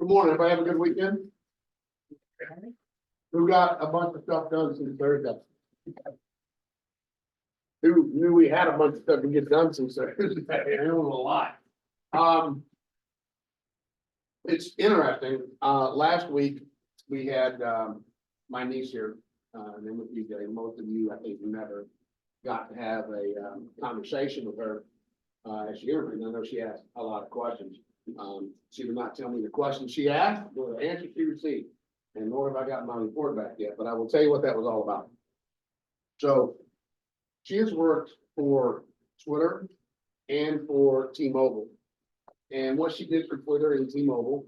Good morning, everybody. Have a good weekend. Who got a bunch of stuff done since Thursday? Who knew we had a bunch of stuff to get done since Thursday? It was a lot. It's interesting. Last week we had, my niece here, and then with you, Jay. Most of you, I think, met her, got to have a, conversation with her. As she interviewed, I know she asked a lot of questions. She did not tell me the questions she asked, or the answers she received. And nor have I got my report back yet, but I will tell you what that was all about. So she has worked for Twitter and for T-Mobile. And what she did for Twitter and T-Mobile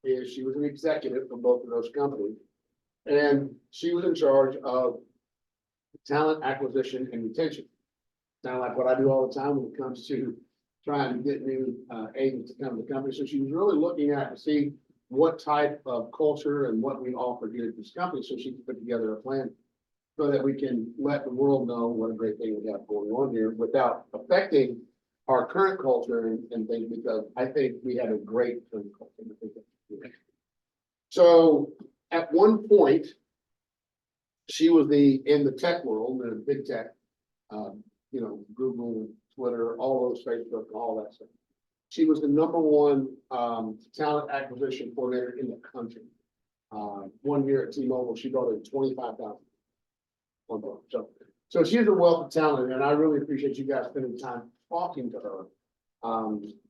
is she was an executive for both of those companies. And she was in charge of talent acquisition and retention. Kind of like what I do all the time when it comes to trying to get new agents to come to the company. So she was really looking at to see what type of culture and what we offer here at this company, so she can put together a plan so that we can let the world know what a great thing we have going on here without affecting our current culture and things, because I think we have a great current culture. So at one point, she was in the tech world, in the big tech, Google, Twitter, all those, Facebook, all that stuff. She was the #1 talent acquisition coordinator in the country. 1 year at T-Mobile, she brought in 25,000. So she's a wealth of talent, and I really appreciate you guys spending time talking to her.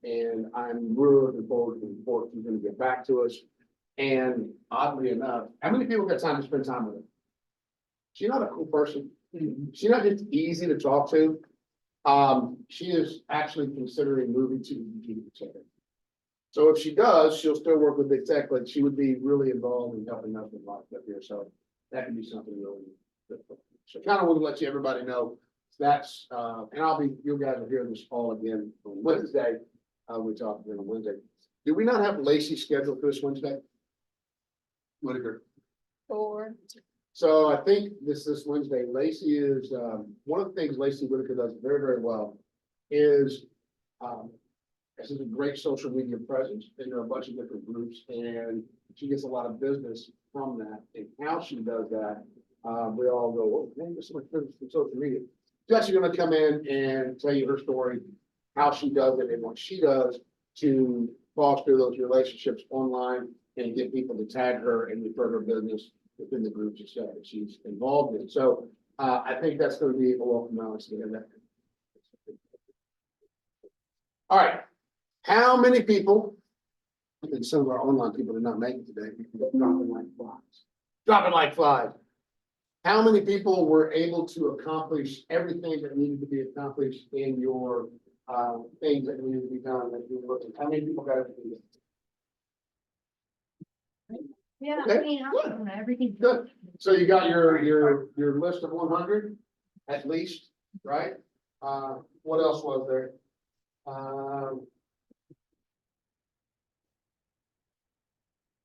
And I'm really looking forward to the report she's going to get back to us. And oddly enough, how many people got time to spend time with her? She's not a cool person. She's not just easy to talk to. She is actually considering moving to the computer sector. So if she does, she'll still work with big tech, but she would be really involved in helping us with life up here. So that could be something really good. So kind of want to let everybody know that's, and you guys will hear this all again on Wednesday. We talked again on Wednesday. Do we not have Lacey scheduled for this Wednesday? Whitaker. 4. So I think this Wednesday, Lacey is, one of the things Lacey Whitaker does very, very well is, this is a great social media presence, and there are a bunch of different groups, and she gets a lot of business from that. And how she does that, we all go, oh, man, there's so much business from social media. She's actually going to come in and tell you her story, how she does it, and what she does to foster those relationships online and get people to tag her and refer her business within the groups that she's involved in. So I think that's going to be a welcome balance to hear that. All right. How many people, I think some of our online people did not make it today, dropping like flies. Dropping like flies. How many people were able to accomplish everything that needed to be accomplished in your things that needed to be done that you were looking? How many people got everything done? Yeah, Okay, I mean, good. everything. Good. So you got your list of 100 at least, right? What else was there?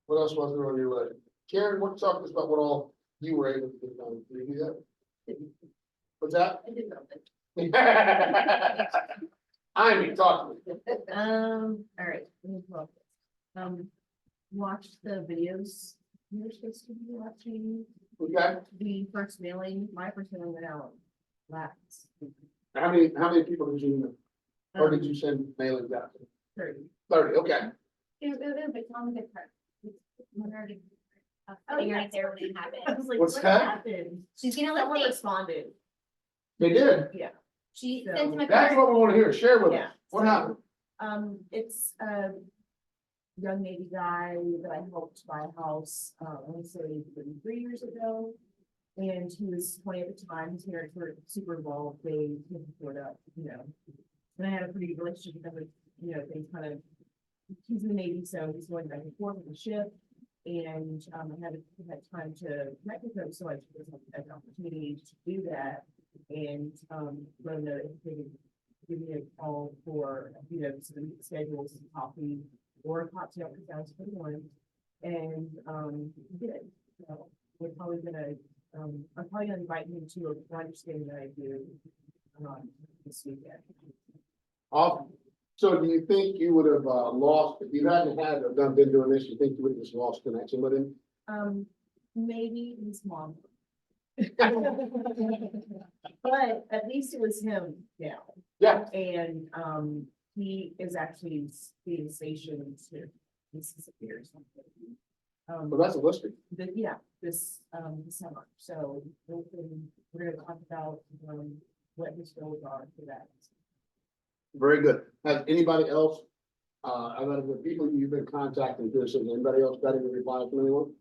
What else was there on your list? Karen, what talk to us about what all you were able to get done? Did you do that? What's that? I did nothing. I mean, talk to me. All right. Let me pull up this. Watched the videos you're supposed to be watching. Okay. My first mailing went out last week. How many people did you or did you send mailings out to? 30. 30, okay. It's on the good part. Oh, you're right there when it happened. I was like, What's what that? happened? She's gonna let me responded. They did. Yeah. She So- sent him a That's card. what we want to hear. Share with us. Yeah. What happened? It's a young Navy guy that I helped buy a house, I want to say 3 years ago. And he was 20 at the time. His parents were super involved. They couldn't afford up, And I had a pretty good relationship with them. Things kind of, he's in the Navy, so he's going back and forth with the ship. And I had time to connect with him, so I took an opportunity to do that. And let him know if they could give me a call for, some schedules, some coffee or a cocktail, because that was for one. And he did. So we're probably gonna, I'm probably gonna invite him to a lunch thing that I do this weekend. Awesome. So do you think you would have lost, if you hadn't had or been doing this, you think you would have just lost connection with him? Maybe his mom. But at least it was him now. Yeah, And, he is actually being stationed to Mississippi or something. well, that's a listing. This summer, so we're gonna talk about, what his goals are for that. Very good. Has anybody else, out of the people you've been contacting, has anybody else got any replies from anyone?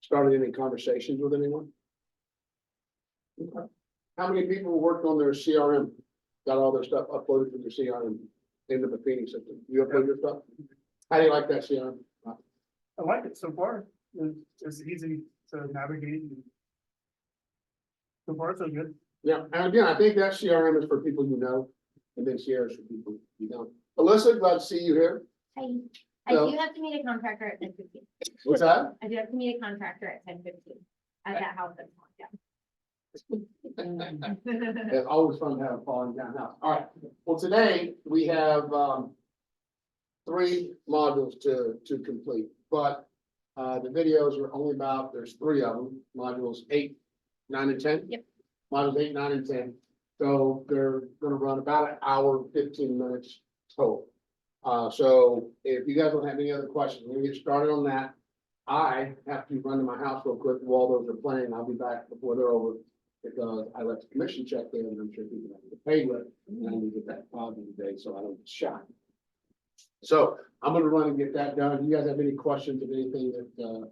Started any conversations with anyone? Okay. How many people worked on their CRM? Got all their stuff uploaded to their CRM in the Buffini system? You upload your stuff? How do you like that CRM? I like it so far. It's easy to navigate. So far, so good. Yeah, and again, I think that CRM is for people you know, and then Sierra is for people you don't. Alyssa, glad to see you here. Hi, I So- do have to meet a contractor at 10:15. What's that? I do have to meet a contractor at 10:15 at that house that's on, yeah. It's always fun to have a falling down house. All right, well, today we have, 3 modules to complete, but, the videos are only about, there's 3 of them, modules 8, 9, and 10. Yep. Modules 8, 9, and 10. So they're gonna run about an hour, 15 minutes total. So if you guys don't have any other questions, we're gonna get started on that. I have to run to my house real quick while those are playing. I'll be back before they're over. Because I let the commission check in, and I'm sure people have to pay with, and I need to get that filed today, so I don't get shot. So I'm gonna run and get that done. Do you guys have any questions of anything that,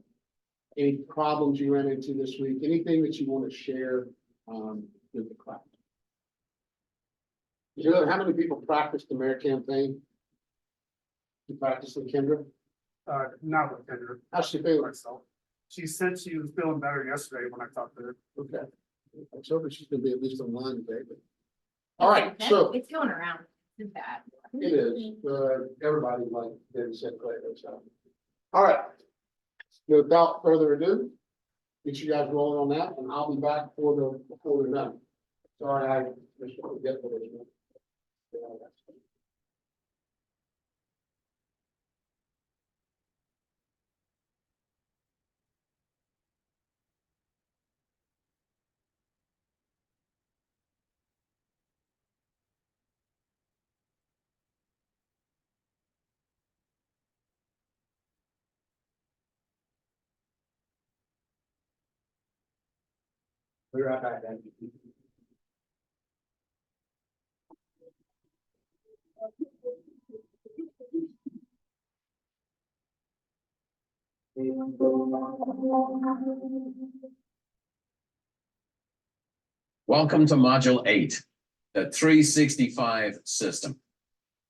any problems you ran into this week, anything that you want to share, with the class? You know, how many people practiced the mayor campaign? You practiced with Kendra? Not with Kendra, How's she feeling? myself. She said she was feeling better yesterday when I talked to her. Okay. I'm hoping she's gonna be at least online today, but. All right, so. It's going around, it's bad. It is, everybody like did said Clay, so. All right. Without further ado, get you guys rolling on that, and I'll be back before they're done. Sorry, I just want to get to this. We're right back then. Welcome to Module 8, the 365 system.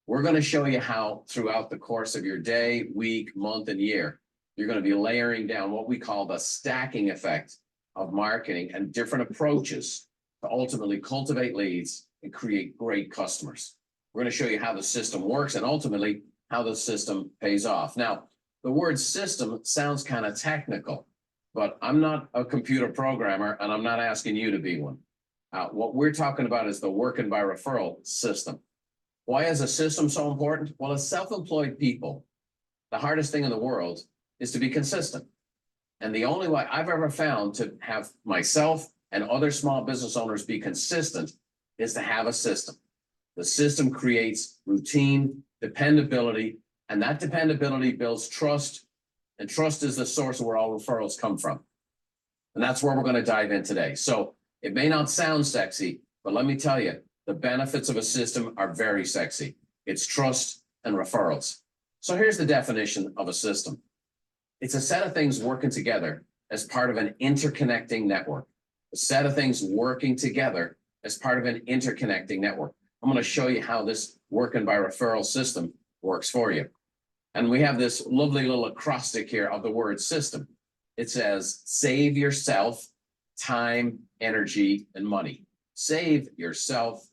We're going to show you how throughout the course of your day, week, month, and year, you're going to be layering down what we call the stacking effect of marketing and different approaches to ultimately cultivate leads and create great customers. We're going to show you how the system works and ultimately how the system pays off. Now, the word system sounds kind of technical, but I'm not a computer programmer and I'm not asking you to be one. What we're talking about is the working by referral system. Why is a system so important? Well, as self-employed people, the hardest thing in the world is to be consistent. And the only way I've ever found to have myself and other small business owners be consistent is to have a system. The system creates routine, dependability, and that dependability builds trust, and trust is the source of where all referrals come from. And that's where we're going to dive in today. So it may not sound sexy, but let me tell you, the benefits of a system are very sexy. It's trust and referrals. So here's the definition of a system. It's a set of things working together as part of an interconnecting network. A set of things working together as part of an interconnecting network. I'm going to show you how this working by referral system works for you. And we have this lovely little acrostic here of the word system. It says, save yourself time, energy, and money. Save yourself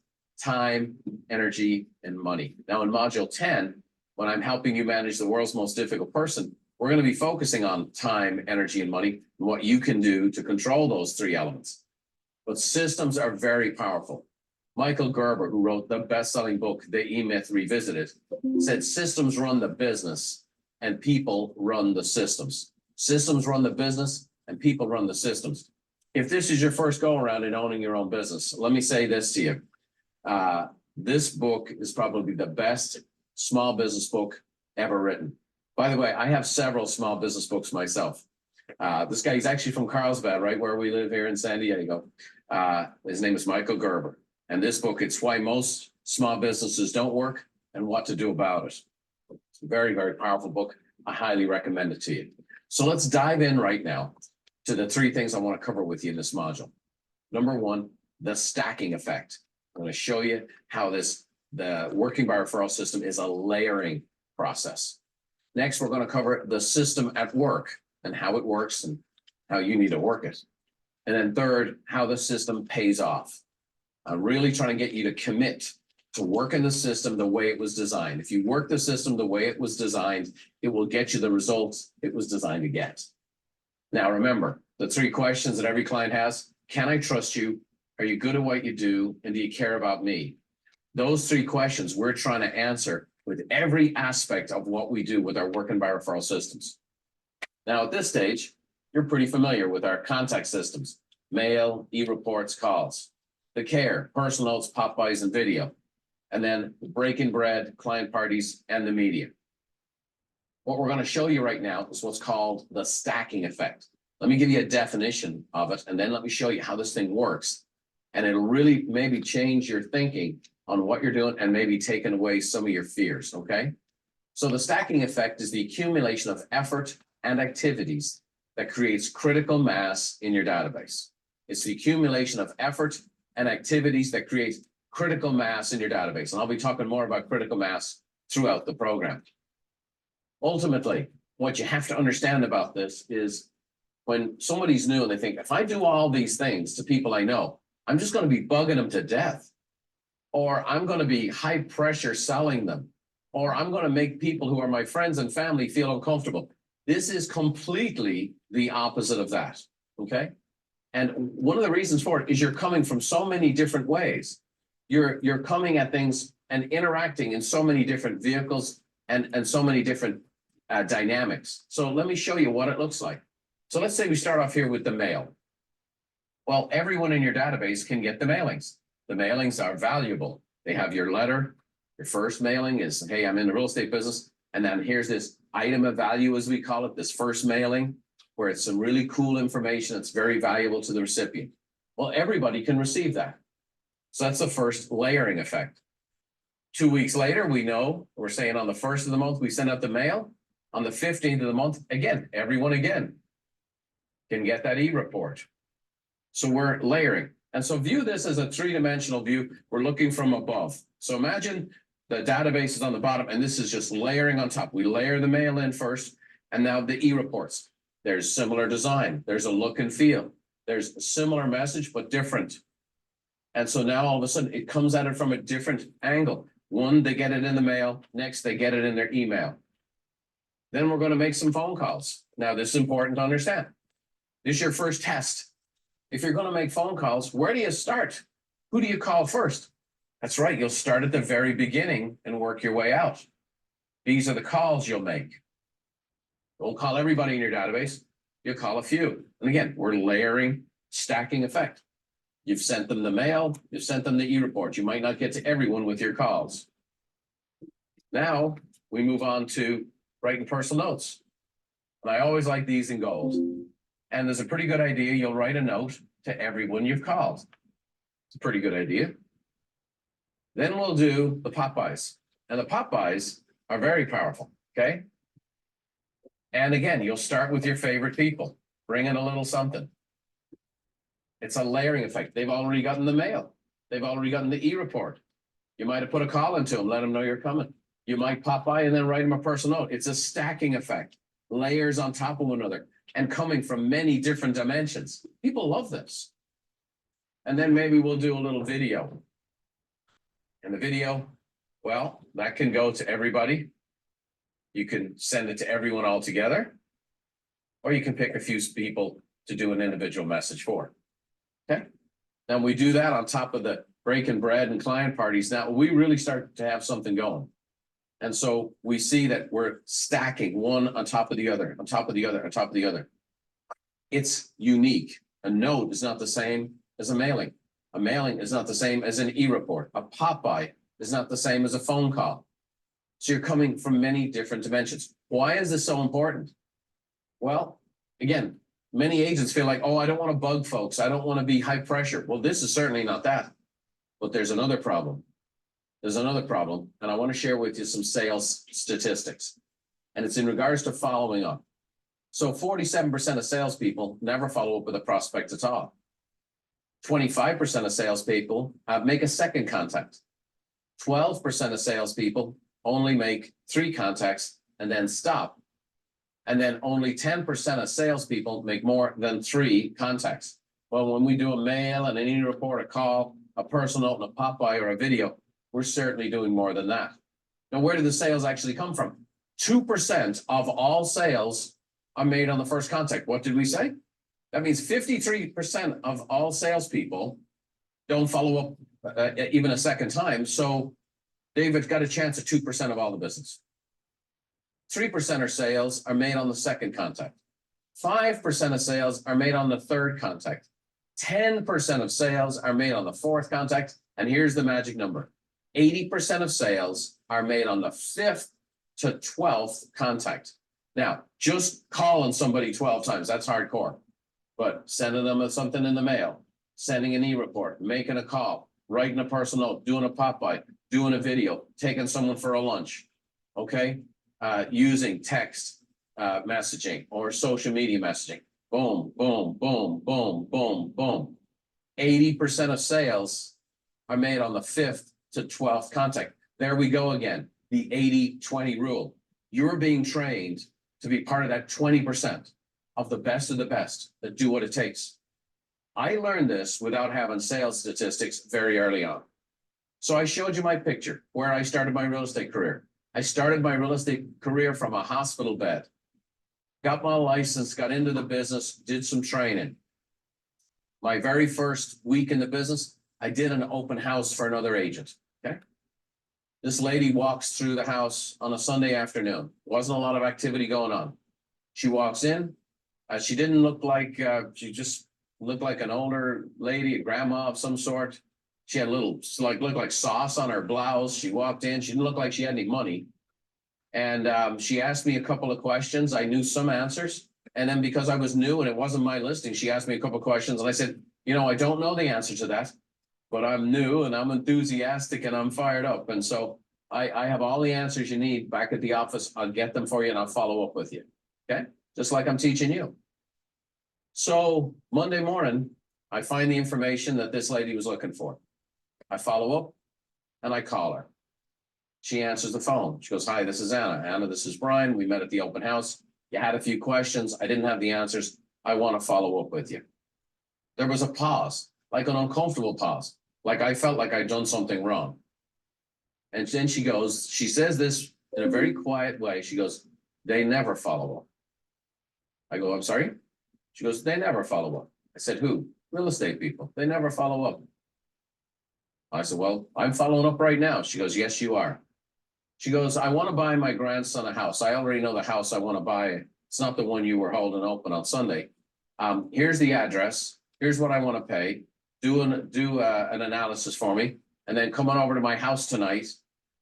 time, energy, and money. Now in module 10, when I'm helping you manage the world's most difficult person, we're going to be focusing on time, energy, and money, and what you can do to control those 3 elements. But systems are very powerful. Michael Gerber, who wrote the best-selling book, The E-Myth Revisited, said systems run the business and people run the systems. Systems run the business and people run the systems. If this is your first go around in owning your own business, let me say this to you. This book is probably the best small business book ever written. By the way, I have several small business books myself. This guy, he's actually from Carlsbad, right where we live here in San Diego. His name is Michael Gerber. And this book, it's why most small businesses don't work and what to do about it. It's a very, very powerful book. I highly recommend it to you. So let's dive in right now to the three things I want to cover with you in this module. Number one, the stacking effect. I'm going to show you how the working by referral system is a layering process. Next, we're going to cover the system at work and how it works and how you need to work it. And then third, how the system pays off. I'm really trying to get you to commit to working the system the way it was designed. If you work the system the way it was designed, it will get you the results it was designed to get. Now, remember, the three questions that every client has: can I trust you? Are you good at what you do? And do you care about me? Those three questions we're trying to answer with every aspect of what we do with our working by referral systems. Now, at this stage, you're pretty familiar with our contact systems: mail, e-reports, calls, the care, personal notes, pop-bys, and video, and then breaking bread, client parties, and the media. What we're going to show you right now is what's called the stacking effect. Let me give you a definition of it, and then let me show you how this thing works. And it'll really maybe change your thinking on what you're doing and maybe taking away some of your fears, okay? So the stacking effect is the accumulation of effort and activities that creates critical mass in your database. It's the accumulation of effort and activities that creates critical mass in your database. And I'll be talking more about critical mass throughout the program. Ultimately, what you have to understand about this is when somebody's new and they think, if I do all these things to people I know, I'm just going to be bugging them to death, or I'm going to be high pressure selling them, or I'm going to make people who are my friends and family feel uncomfortable. This is completely the opposite of that, okay? And one of the reasons for it is you're coming from so many different ways. You're coming at things and interacting in so many different vehicles and so many different dynamics. So let me show you what it looks like. So let's say we start off here with the mail. Well, everyone in your database can get the mailings. The mailings are valuable. They have your letter. Your first mailing is, hey, I'm in the real estate business. And then here's this item of value, as we call it, this first mailing, where it's some really cool information that's very valuable to the recipient. Well, everybody can receive that. So that's the first layering effect. 2 weeks later, we know, we're saying on the 1st of the month, we send out the mail. On the 15th of the month, again, everyone again can get that e-report. So we're layering. And so view this as a three-dimensional view. We're looking from above. So imagine the database is on the bottom, and this is just layering on top. We layer the mail in first, and now the e-reports. There's similar design. There's a look and feel. There's a similar message, but different. And so now all of a sudden, it comes at it from a different angle. One, they get it in the mail. Next, they get it in their email. Then we're going to make some phone calls. Now, this is important to understand. This is your first test. If you're going to make phone calls, where do you start? Who do you call first? That's right. You'll start at the very beginning and work your way out. These are the calls you'll make. Don't call everybody in your database. You'll call a few. And again, we're layering, stacking effect. You've sent them the mail. You've sent them the e-report. You might not get to everyone with your calls. Now we move on to writing personal notes. And I always like these in gold. And there's a pretty good idea. You'll write a note to everyone you've called. It's a pretty good idea. Then we'll do the pop-bys. And the pop-bys are very powerful, okay? And again, you'll start with your favorite people. Bring in a little something. It's a layering effect. They've already gotten the mail. They've already gotten the e-report. You might have put a call into them, let them know you're coming. You might pop by and then write them a personal note. It's a stacking effect. Layers on top of one another and coming from many different dimensions. People love this. And then maybe we'll do a little video. And the video, well, that can go to everybody. You can send it to everyone all together, or you can pick a few people to do an individual message for. Okay. Now we do that on top of the breaking bread and client parties, now we really start to have something going. And so we see that we're stacking one on top of the other, on top of the other, on top of the other. It's unique. A note is not the same as a mailing. A mailing is not the same as an e-report. A pop-by is not the same as a phone call. So you're coming from many different dimensions. Why is this so important? Well, again, many agents feel like, oh, I don't want to bug folks. I don't want to be high pressure. Well, this is certainly not that. But there's another problem. There's another problem, and I want to share with you some sales statistics. And it's in regards to following up. So 47% of salespeople never follow up with a prospect at all. 25% of salespeople make a second contact. 12% of salespeople only make 3 contacts and then stop. And then only 10% of salespeople make more than 3 contacts. Well, when we do a mail and an e-report, a call, a personal note, and a pop-by or a video, we're certainly doing more than that. Now, where do the sales actually come from? 2% of all sales are made on the first contact. What did we say? That means 53% of all salespeople don't follow up even a second time. So David's got a chance at 2% of all the business. 3% of sales are made on the second contact. 5% of sales are made on the third contact. 10% of sales are made on the fourth contact. And here's the magic number. 80% of sales are made on the 5th to 12th contact. Now, just calling somebody 12 times, that's hardcore. But sending them something in the mail, sending an e-report, making a call, writing a personal note, doing a pop-by, doing a video, taking someone for a lunch, okay? Using text messaging or social media messaging. Boom, boom, boom, boom, boom, boom. 80% of sales are made on the 5th to 12th contact. There we go again, the 80-20 rule. You're being trained to be part of that 20% of the best that do what it takes. I learned this without having sales statistics very early on. So I showed you my picture where I started my real estate career. I started my real estate career from a hospital bed, got my license, got into the business, did some training. My very first week in the business, I did an open house for another agent, okay? This lady walks through the house on a Sunday afternoon. Wasn't a lot of activity going on. She walks in. She didn't look like, she just looked like an older lady, a grandma of some sort. She had a little, looked like sauce on her blouse. She walked in. She didn't look like she had any money. And she asked me a couple of questions. I knew some answers. And then because I was new and it wasn't my listing, she asked me a couple of questions. And I said, you know, I don't know the answer to that, but I'm new and I'm enthusiastic and I'm fired up. And so I have all the answers you need back at the office. I'll get them for you and I'll follow up with you. Okay? Just like I'm teaching you. So Monday morning, I find the information that this lady was looking for. I follow up and I call her. She answers the phone. She goes, hi, this is Anna. Anna, this is Brian. We met at the open house. You had a few questions. I didn't have the answers. I want to follow up with you. There was a pause, like an uncomfortable pause, like I felt like I'd done something wrong. And then she goes, she says this in a very quiet way. She goes, they never follow up. I go, I'm sorry? She goes, they never follow up. I said, who? Real estate people. They never follow up. I said, well, I'm following up right now. She goes, yes, you are. She goes, I want to buy my grandson a house. I already know the house I want to buy. It's not the one you were holding open on Sunday. Here's the address. Here's what I want to pay. Do an analysis for me. And then come on over to my house tonight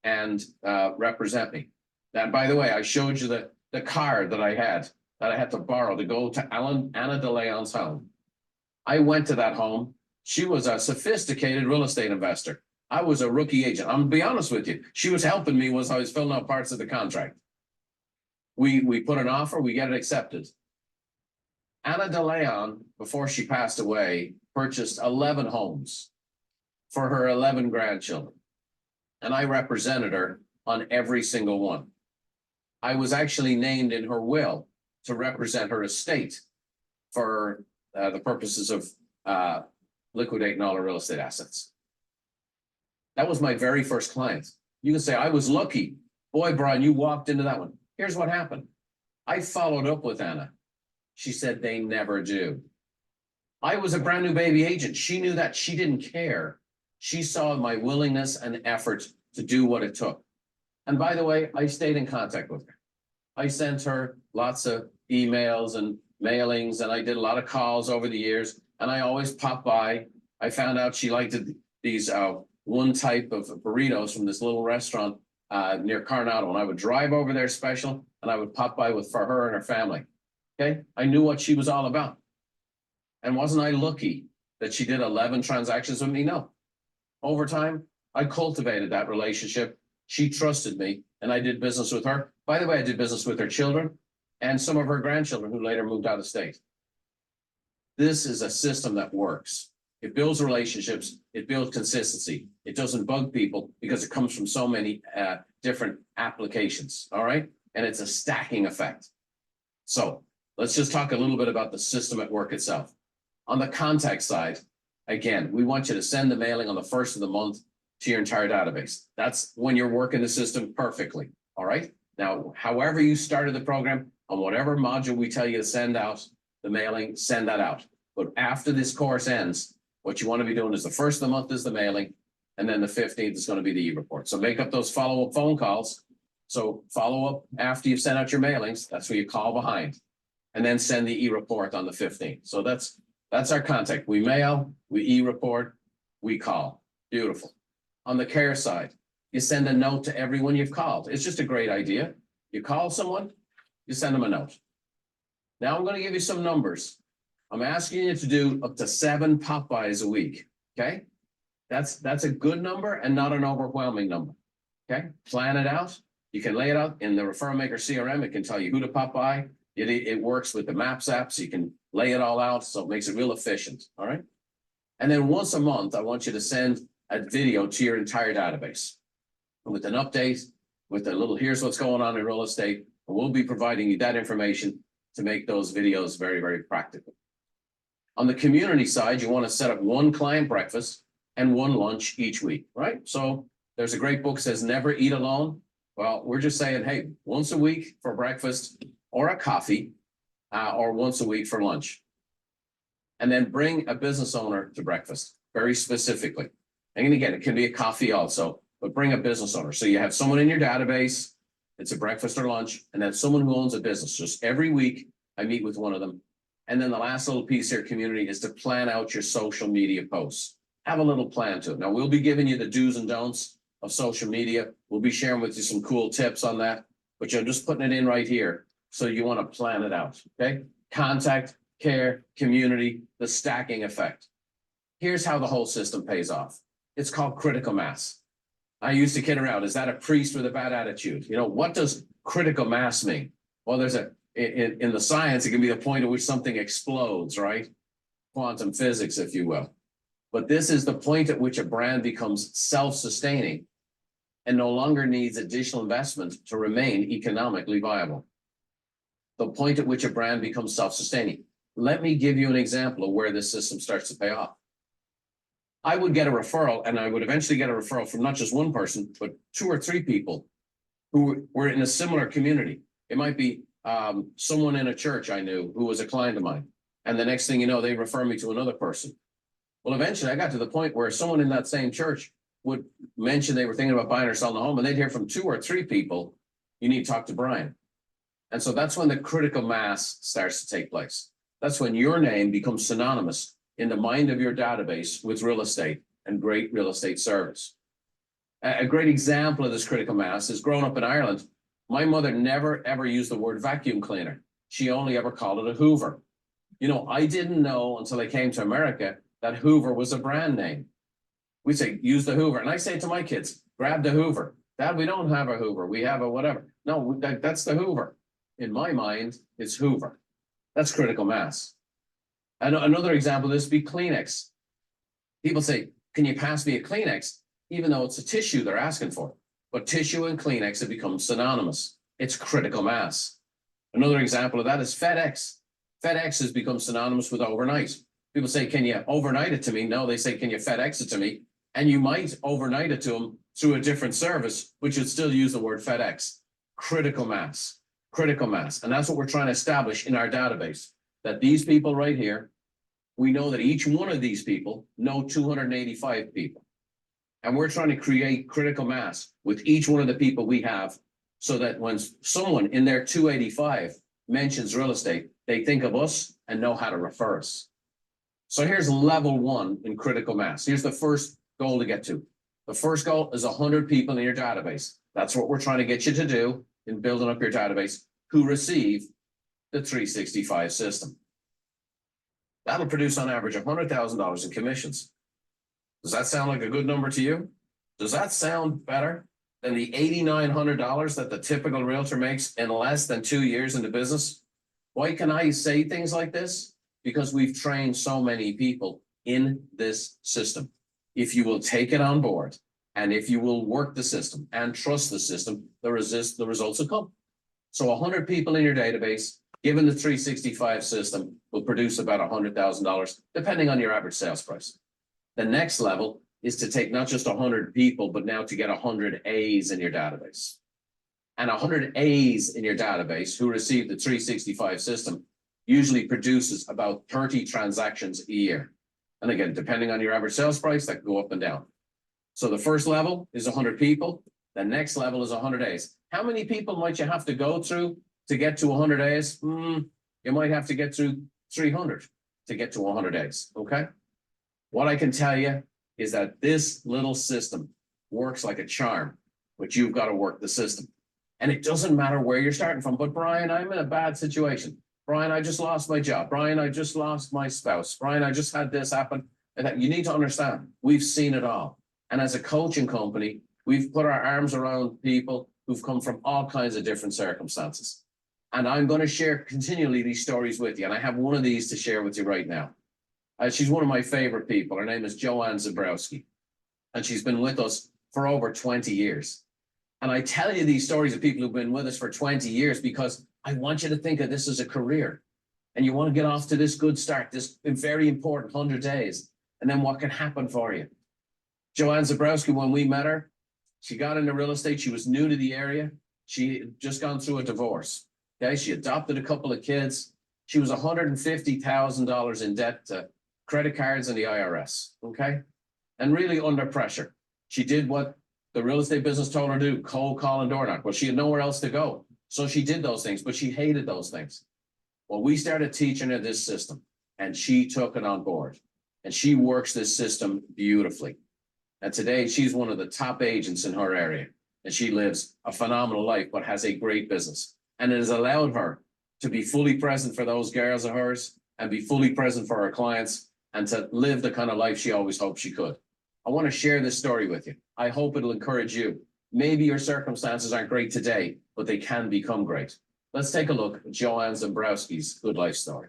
and represent me. And by the way, I showed you the card that I had to borrow to go to Anna DeLeon's home. I went to that home. She was a sophisticated real estate investor. I was a rookie agent. I'm gonna be honest with you. She was helping me as I was filling out parts of the contract. We put an offer, we get it accepted. Anna DeLeon, before she passed away, purchased 11 homes for her 11 grandchildren. And I represented her on every single one. I was actually named in her will to represent her estate for the purposes of liquidating all her real estate assets. That was my very first client. You can say, I was lucky. Boy, Brian, you walked into that one. Here's what happened. I followed up with Anna. She said, they never do. I was a brand new baby agent. She knew that. She didn't care. She saw my willingness and effort to do what it took. And by the way, I stayed in contact with her. I sent her lots of emails and mailings, and I did a lot of calls over the years, and I always popped by. I found out she liked these one type of burritos from this little restaurant near Coronado, and I would drive over there special, and I would pop by for her and her family. Okay, I knew what she was all about. And wasn't I lucky that she did 11 transactions with me? No. Over time, I cultivated that relationship. She trusted me, and I did business with her. By the way, I did business with her children and some of her grandchildren who later moved out of state. This is a system that works. It builds relationships. It builds consistency. It doesn't bug people because it comes from so many different applications. All right. And it's a stacking effect. So let's just talk a little bit about the system at work itself. On the contact side, again, we want you to send the mailing on the first of the month to your entire database. That's when you're working the system perfectly. All right. Now, however you started the program, on whatever module we tell you to send out the mailing, send that out. But after this course ends, what you want to be doing is the first of the month is the mailing, and then the 15th is going to be the e-report. So make up those follow-up phone calls. So follow up after you've sent out your mailings. That's where you call behind, and then send the e-report on the 15th. So that's our contact. We mail, we e-report, we call. Beautiful. On the care side, you send a note to everyone you've called. It's just a great idea. You call someone, you send them a note. Now I'm going to give you some numbers. I'm asking you to do up to 7 pop-bys a week. Okay. That's a good number and not an overwhelming number. Okay. Plan it out. You can lay it out in the Referral Maker CRM. It can tell you who to pop by. It works with the Maps app, so you can lay it all out. So it makes it real efficient. All right. And then once a month, I want you to send a video to your entire database with an update, with a little, here's what's going on in real estate. And we'll be providing you that information to make those videos very, very practical. On the community side, you want to set up 1 client breakfast and 1 lunch each week, right? So there's a great book that says never eat alone. Well, we're just saying, hey, once a week for breakfast or a coffee, or once a week for lunch. And then bring a business owner to breakfast, very specifically. And again, it can be a coffee also, but bring a business owner. So you have someone in your database, it's a breakfast or lunch, and then someone who owns a business. Just every week, I meet with one of them. And then the last little piece here, community, is to plan out your social media posts. Have a little plan to it. Now, we'll be giving you the do's and don'ts of social media. We'll be sharing with you some cool tips on that, but you're just putting it in right here. So you want to plan it out, okay? Contact, care, community, the stacking effect. Here's how the whole system pays off. It's called critical mass. I used to kid around. Is that a priest with a bad attitude? You know, what does critical mass mean? Well, there's in the science, it can be the point at which something explodes, right? Quantum physics, if you will. But this is the point at which a brand becomes self-sustaining and no longer needs additional investment to remain economically viable. The point at which a brand becomes self-sustaining. Let me give you an example of where this system starts to pay off. I would get a referral, and I would eventually get a referral from not just one person, but 2 or 3 people who were in a similar community. It might be someone in a church I knew who was a client of mine. And the next thing you know, they refer me to another person. Well, eventually I got to the point where someone in that same church would mention they were thinking about buying or selling a home, and they'd hear from 2 or 3 people, you need to talk to Brian. And so that's when the critical mass starts to take place. That's when your name becomes synonymous in the mind of your database with real estate and great real estate service. A great example of this critical mass is growing up in Ireland. My mother never, ever used the word vacuum cleaner. She only ever called it a Hoover. You know, I didn't know until I came to America that Hoover was a brand name. We say, use the Hoover. And I say to my kids, grab the Hoover. Dad, we don't have a Hoover. We have a whatever. No, that's the Hoover. In my mind, it's Hoover. That's critical mass. And another example of this would be Kleenex. People say, can you pass me a Kleenex? Even though it's a tissue they're asking for. But tissue and Kleenex have become synonymous. It's critical mass. Another example of that is FedEx. FedEx has become synonymous with overnight. People say, can you overnight it to me? No, they say, can you FedEx it to me? And you might overnight it to them through a different service, which would still use the word FedEx. Critical mass. Critical mass. And that's what we're trying to establish in our database. That these people right here, we know that each one of these people know 285 people. And we're trying to create critical mass with each one of the people we have, so that when someone in their 285 mentions real estate, they think of us and know how to refer us. So here's level one in critical mass. Here's the first goal to get to. The first goal is 100 people in your database. That's what we're trying to get you to do in building up your database who receive the 365 system. That'll produce on average $100,000 in commissions. Does that sound like a good number to you? Does that sound better than the $8,900 that the typical realtor makes in less than 2 years in the business? Why can I say things like this? Because we've trained so many people in this system. If you will take it on board, and if you will work the system and trust the system, the results will come. So 100 people in your database, given the 365 system, will produce about $100,000, depending on your average sales price. The next level is to take not just 100 people, but now to get 100 A's in your database. And 100 A's in your database who receive the 365 system usually produces about 30 transactions a year. And again, depending on your average sales price, that can go up and down. So the first level is 100 people. The next level is 100 A's. How many people might you have to go through to get to 100 A's? You might have to get through 300 to get to 100 A's, okay? What I can tell you is that this little system works like a charm, but you've got to work the system. And it doesn't matter where you're starting from. But Brian, I'm in a bad situation. Brian, I just lost my job. Brian, I just lost my spouse. Brian, I just had this happen. And that you need to understand, we've seen it all. And as a coaching company, we've put our arms around people who've come from all kinds of different circumstances. And I'm going to share continually these stories with you. And I have one of these to share with you right now. She's one of my favorite people. Her name is Joanne Zabrowski. And she's been with us for over 20 years. And I tell you these stories of people who've been with us for 20 years because I want you to think of this as a career. And you want to get off to this good start, this very important 100 days. And then what can happen for you? Joanne Zabrowski, when we met her, she got into real estate. She was new to the area. She had just gone through a divorce. Okay, she adopted a couple of kids. She was $150,000 in debt to credit cards and the IRS. Okay, and really under pressure. She did what the real estate business told her to do: cold call and door knock. Well, she had nowhere else to go, so she did those things, but she hated those things. Well, we started teaching her this system, and she took it on board, and she works this system beautifully. And today, she's one of the top agents in her area, and she lives a phenomenal life, but has a great business. And it has allowed her to be fully present for those girls of hers and be fully present for her clients and to live the kind of life she always hoped she could. I want to share this story with you. I hope it'll encourage you. Maybe your circumstances aren't great today, but they can become great. Let's take a look at Joanne Zabrowski's good life story.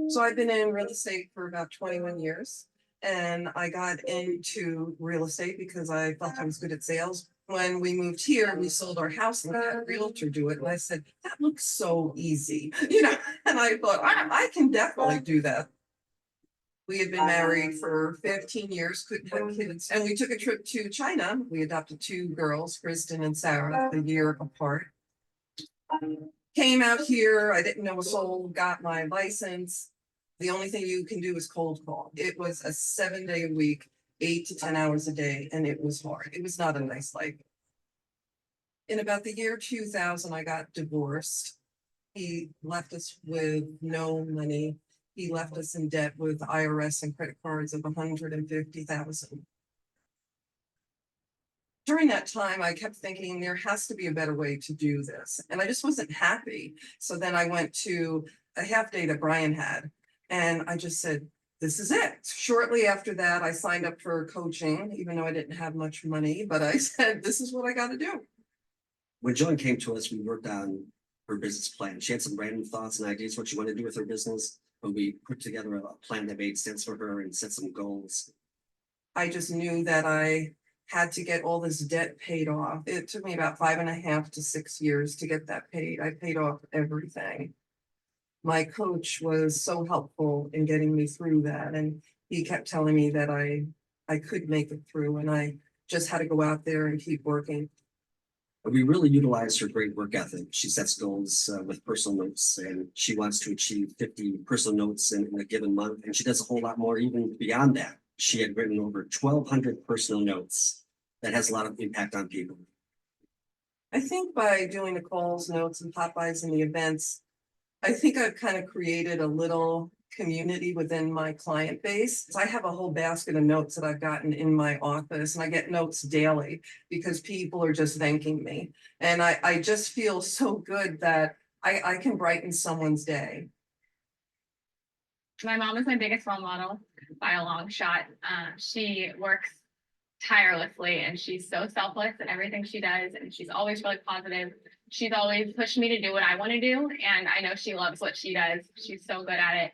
So I've been in real estate for about 21 years, and I got into real estate because I felt I was good at sales. When we moved here, we sold our house and had a realtor do it. And I said, that looks so easy, and I thought, I can definitely do that. We had been married for 15 years, couldn't have kids. And we took a trip to China. We adopted 2 girls, Kristen and Sarah, a year apart. Came out here, I didn't know a soul, got my license. The only thing you can do is cold call. It was a 7-day a week, 8 to 10 hours a day, and it was hard. It was not a nice life. In about the year 2000, I got divorced. He left us with no money. He left us in debt with IRS and credit cards of $150,000. During that time, I kept thinking there has to be a better way to do this. And I just wasn't happy. So then I went to a half day that Brian had, and I just said, this is it. Shortly after that, I signed up for coaching, even though I didn't have much money, but I said, this is what I got to do. When Joan came to us, we worked on her business plan. She had some random thoughts and ideas what she wanted to do with her business, but we put together a plan that made sense for her and set some goals. I just knew that I had to get all this debt paid off. It took me about 5.5 to 6 years to get that paid. I paid off everything. My coach was so helpful in getting me through that. And he kept telling me that I could make it through, and I just had to go out there and keep working. But we really utilize her great work ethic. She sets goals with personal notes, and she wants to achieve 50 personal notes in a given month. And she does a whole lot more even beyond that. She had written over 1,200 personal notes. That has a lot of impact on people. I think by doing the calls, notes and pop-bys and the events, I think I've kind of created a little community within my client base. I have a whole basket of notes that I've gotten in my office, and I get notes daily because people are just thanking me. And I just feel so good that I can brighten someone's day. My mom is my biggest role model by a long shot. She works tirelessly and she's so selfless in everything she does, and she's always really positive. She's always pushed me to do what I want to do, and I know she loves what she does. She's so good at it.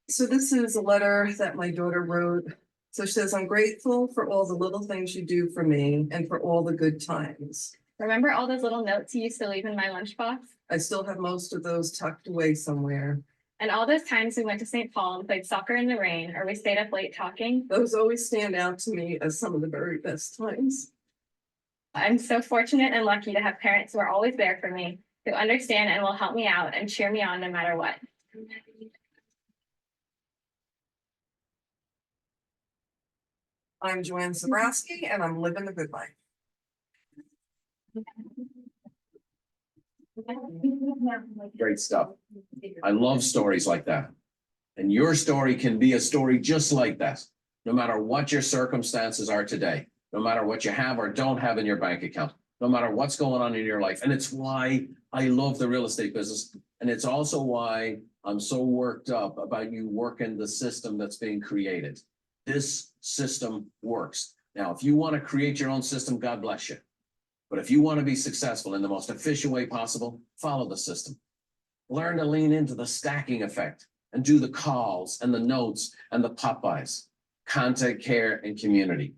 So this is a letter that my daughter wrote. So she says, I'm grateful for all the little things you do for me and for all the good times. Remember all those little notes you used to leave in my lunchbox? I still have most of those tucked away somewhere. And all those times we went to St. Paul and played soccer in the rain, or we stayed up late talking. Those always stand out to me as some of the very best times. I'm so fortunate and lucky to have parents who are always there for me, who understand and will help me out and cheer me on no matter what. I'm Joanne Zabrowski, and I'm living the good life. Great stuff. I love stories like that. And your story can be a story just like that, no matter what your circumstances are today, no matter what you have or don't have in your bank account, no matter what's going on in your life. And it's why I love the real estate business. And it's also why I'm so worked up about you working the system that's being created. This system works. Now, if you want to create your own system, God bless you. But if you want to be successful in the most efficient way possible, follow the system. Learn to lean into the stacking effect and do the calls and the notes and the pop-bys, contact care and community.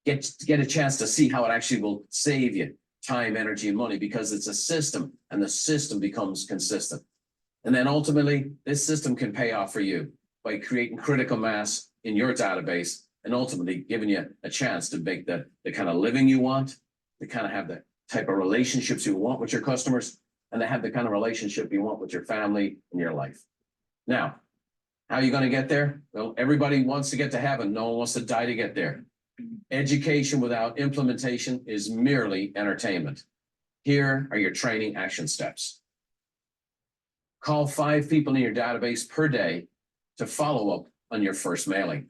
Get a chance to see how it actually will save you time, energy, and money, because it's a system and the system becomes consistent. And then ultimately, this system can pay off for you by creating critical mass in your database and ultimately giving you a chance to make the kind of living you want, to kind of have the type of relationships you want with your customers, and to have the kind of relationship you want with your family and your life. Now, how are you going to get there? Well, everybody wants to get to heaven. No one wants to die to get there. Education without implementation is merely entertainment. Here are your training action steps. Call 5 people in your database per day to follow up on your first mailing.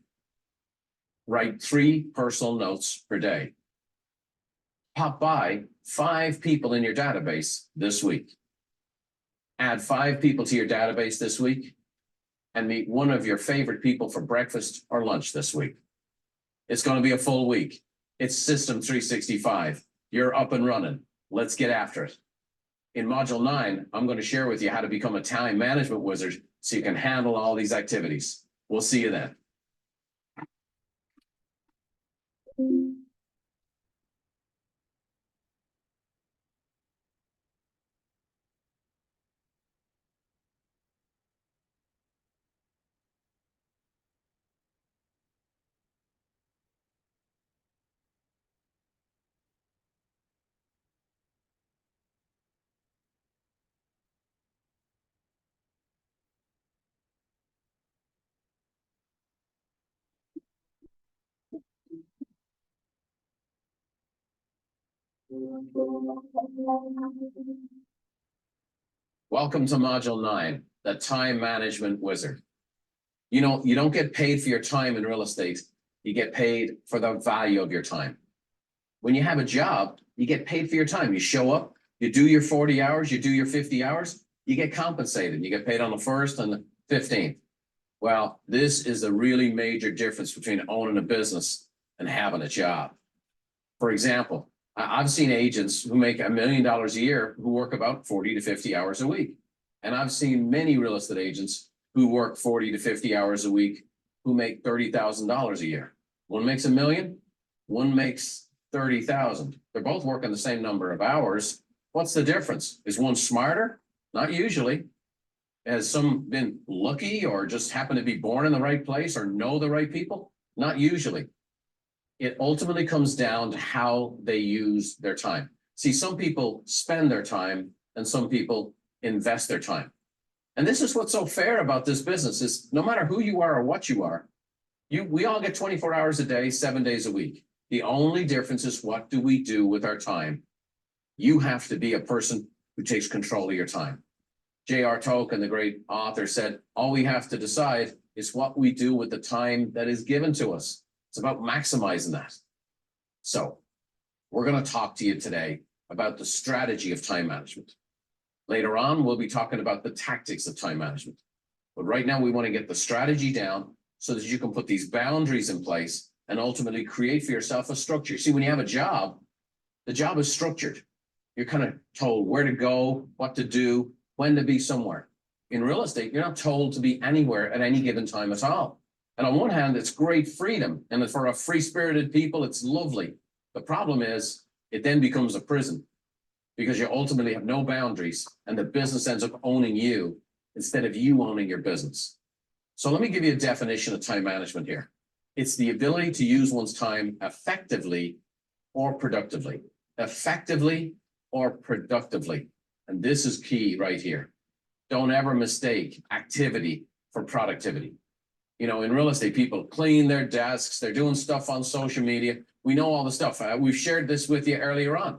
Write 3 personal notes per day. Pop by 5 people in your database this week. Add 5 people to your database this week and meet one of your favorite people for breakfast or lunch this week. It's going to be a full week. It's System 365. You're up and running. Let's get after it. In Module 9, I'm going to share with you how to become a time management wizard so you can handle all these activities. We'll see you then. Welcome to Module 9, the Time Management Wizard. You know, you don't get paid for your time in real estate. You get paid for the value of your time. When you have a job, you get paid for your time. You show up, you do your 40 hours, you do your 50 hours, you get compensated. You get paid on the 1st and the 15th. Well, this is a really major difference between owning a business and having a job. For example, I've seen agents who make $1 million a year who work about 40 to 50 hours a week. And I've seen many real estate agents who work 40 to 50 hours a week who make $30,000 a year. One makes $1 million, one makes 30,000. They're both working the same number of hours. What's the difference? Is one smarter? Not usually. Has some been lucky or just happen to be born in the right place or know the right people? Not usually. It ultimately comes down to how they use their time. See, some people spend their time and some people invest their time. And this is what's so fair about this business is no matter who you are or what you are, we all get 24 hours a day, 7 days a week. The only difference is what do we do with our time? You have to be a person who takes control of your time. J.R. Tolkien, the great author, said, all we have to decide is what we do with the time that is given to us. It's about maximizing that. So we're going to talk to you today about the strategy of time management. Later on, we'll be talking about the tactics of time management. But right now, we want to get the strategy down so that you can put these boundaries in place and ultimately create for yourself a structure. See, when you have a job, the job is structured. You're kind of told where to go, what to do, when to be somewhere. In real estate, you're not told to be anywhere at any given time at all. And on one hand, it's great freedom. And for a free-spirited people, it's lovely. The problem is it then becomes a prison because you ultimately have no boundaries and the business ends up owning you instead of you owning your business. So let me give you a definition of time management here. It's the ability to use one's time effectively or productively. Effectively or productively. And this is key right here. Don't ever mistake activity for productivity. You know, in real estate, people clean their desks, they're doing stuff on social media. We know all the stuff. We've shared this with you earlier on.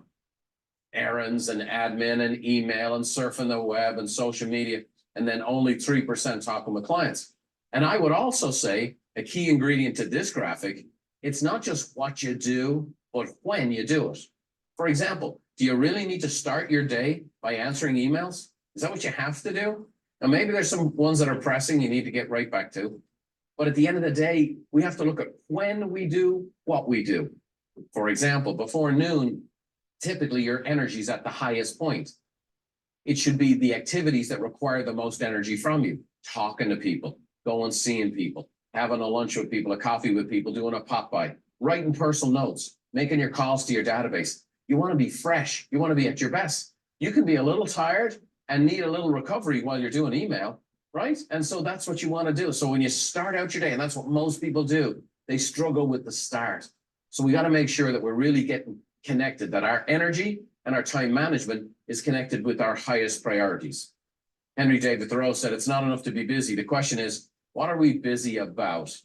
Errands and admin and email and surfing the web and social media, and then only 3% talking with clients. And I would also say a key ingredient to this graphic, it's not just what you do, but when you do it. For example, do you really need to start your day by answering emails? Is that what you have to do? Now, maybe there's some ones that are pressing you need to get right back to. But at the end of the day, we have to look at when we do what we do. For example, before noon, typically your energy is at the highest point. It should be the activities that require the most energy from you. Talking to people, going seeing people, having a lunch with people, a coffee with people, doing a pop-by, writing personal notes, making your calls to your database. You want to be fresh. You want to be at your best. You can be a little tired and need a little recovery while you're doing email, right? And so that's what you want to do. So when you start out your day, and that's what most people do, they struggle with the start. So we got to make sure that we're really getting connected, that our energy and our time management is connected with our highest priorities. Henry David Thoreau said, it's not enough to be busy. The question is, what are we busy about?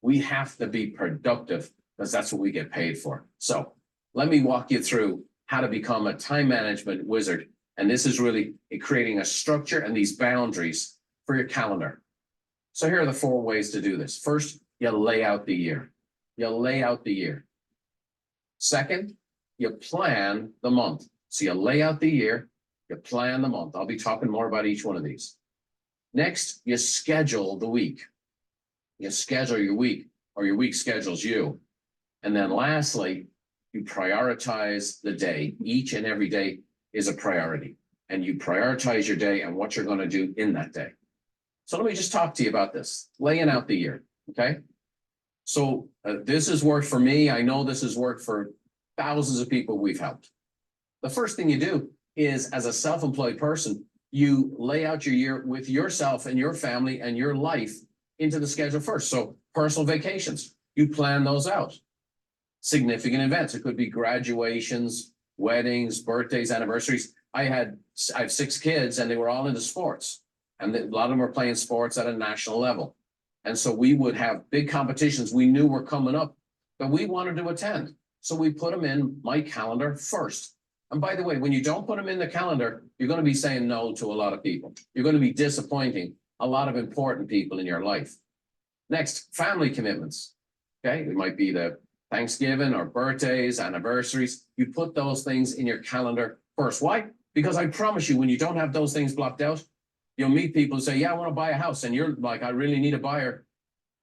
We have to be productive because that's what we get paid for. So let me walk you through how to become a time management wizard. And this is really creating a structure and these boundaries for your calendar. So here are the 4 ways to do this. First, you lay out the year. You lay out the year. Second, you plan the month. So you lay out the year, you plan the month. I'll be talking more about each one of these. Next, you schedule the week. You schedule your week, or your week schedules you. And then lastly, you prioritize the day. Each and every day is a priority. And you prioritize your day and what you're going to do in that day. So let me just talk to you about this, laying out the year, okay? So this has worked for me. I know this has worked for thousands of people we've helped. The first thing you do is, as a self-employed person, you lay out your year with yourself and your family and your life into the schedule first. So personal vacations, you plan those out. Significant events, it could be graduations, weddings, birthdays, anniversaries. I have 6 kids and they were all into sports. And a lot of them are playing sports at a national level. And so we would have big competitions we knew were coming up that we wanted to attend. So we put them in my calendar first. And by the way, when you don't put them in the calendar, you're going to be saying no to a lot of people. You're going to be disappointing a lot of important people in your life. Next, family commitments. Okay, it might be the Thanksgiving or birthdays, anniversaries. You put those things in your calendar first. Why? Because I promise you, when you don't have those things blocked out, you'll meet people who say, yeah, I want to buy a house. And you're like, I really need a buyer.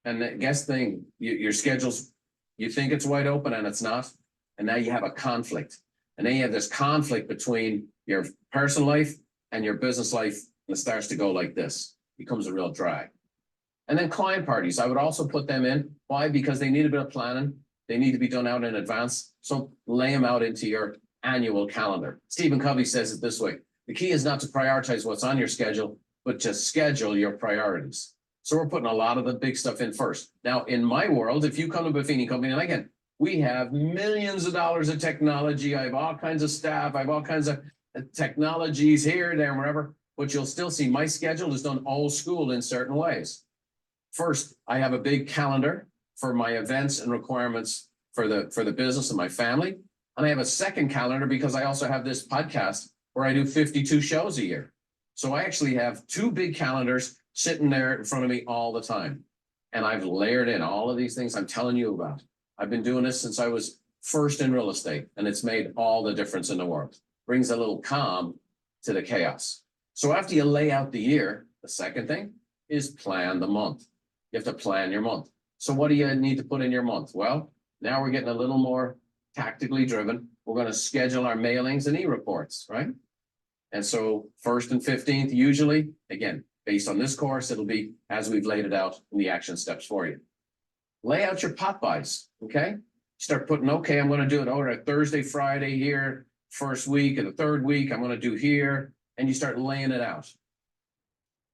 And the guess thing, your schedule's, you think it's wide open and it's not. And now you have a conflict. And then you have this conflict between your personal life and your business life. And it starts to go like this. It becomes a real drag. And then client parties, I would also put them in. Why? Because they need a bit of planning. They need to be done out in advance. So lay them out into your annual calendar. Stephen Covey says it this way. The key is not to prioritize what's on your schedule, but to schedule your priorities. So we're putting a lot of the big stuff in first. Now, in my world, if you come to Buffini Company, and again, We have millions of dollars of technology. I have all kinds of staff. I have all kinds of technologies here, there, and wherever. But you'll still see my schedule is done old school in certain ways. First, I have a big calendar for my events and requirements for the business and my family. And I have a second calendar because I also have this podcast where I do 52 shows a year. So I actually have two big calendars sitting there in front of me all the time. And I've layered in all of these things I'm telling you about. I've been doing this since I was first in real estate, and it's made all the difference in the world. Brings a little calm to the chaos. So after you lay out the year, the second thing is plan the month. You have to plan your month. So what do you need to put in your month? Well, now we're getting a little more tactically driven. We're going to schedule our mailings and e-reports, right? And so 1st and 15th, usually, again, based on this course, it'll be as we've laid it out in the action steps for you. Lay out your pop buys, okay? Start putting, okay, I'm going to do it over Thursday, Friday here, first week, and the third week, I'm going to do here, and you start laying it out.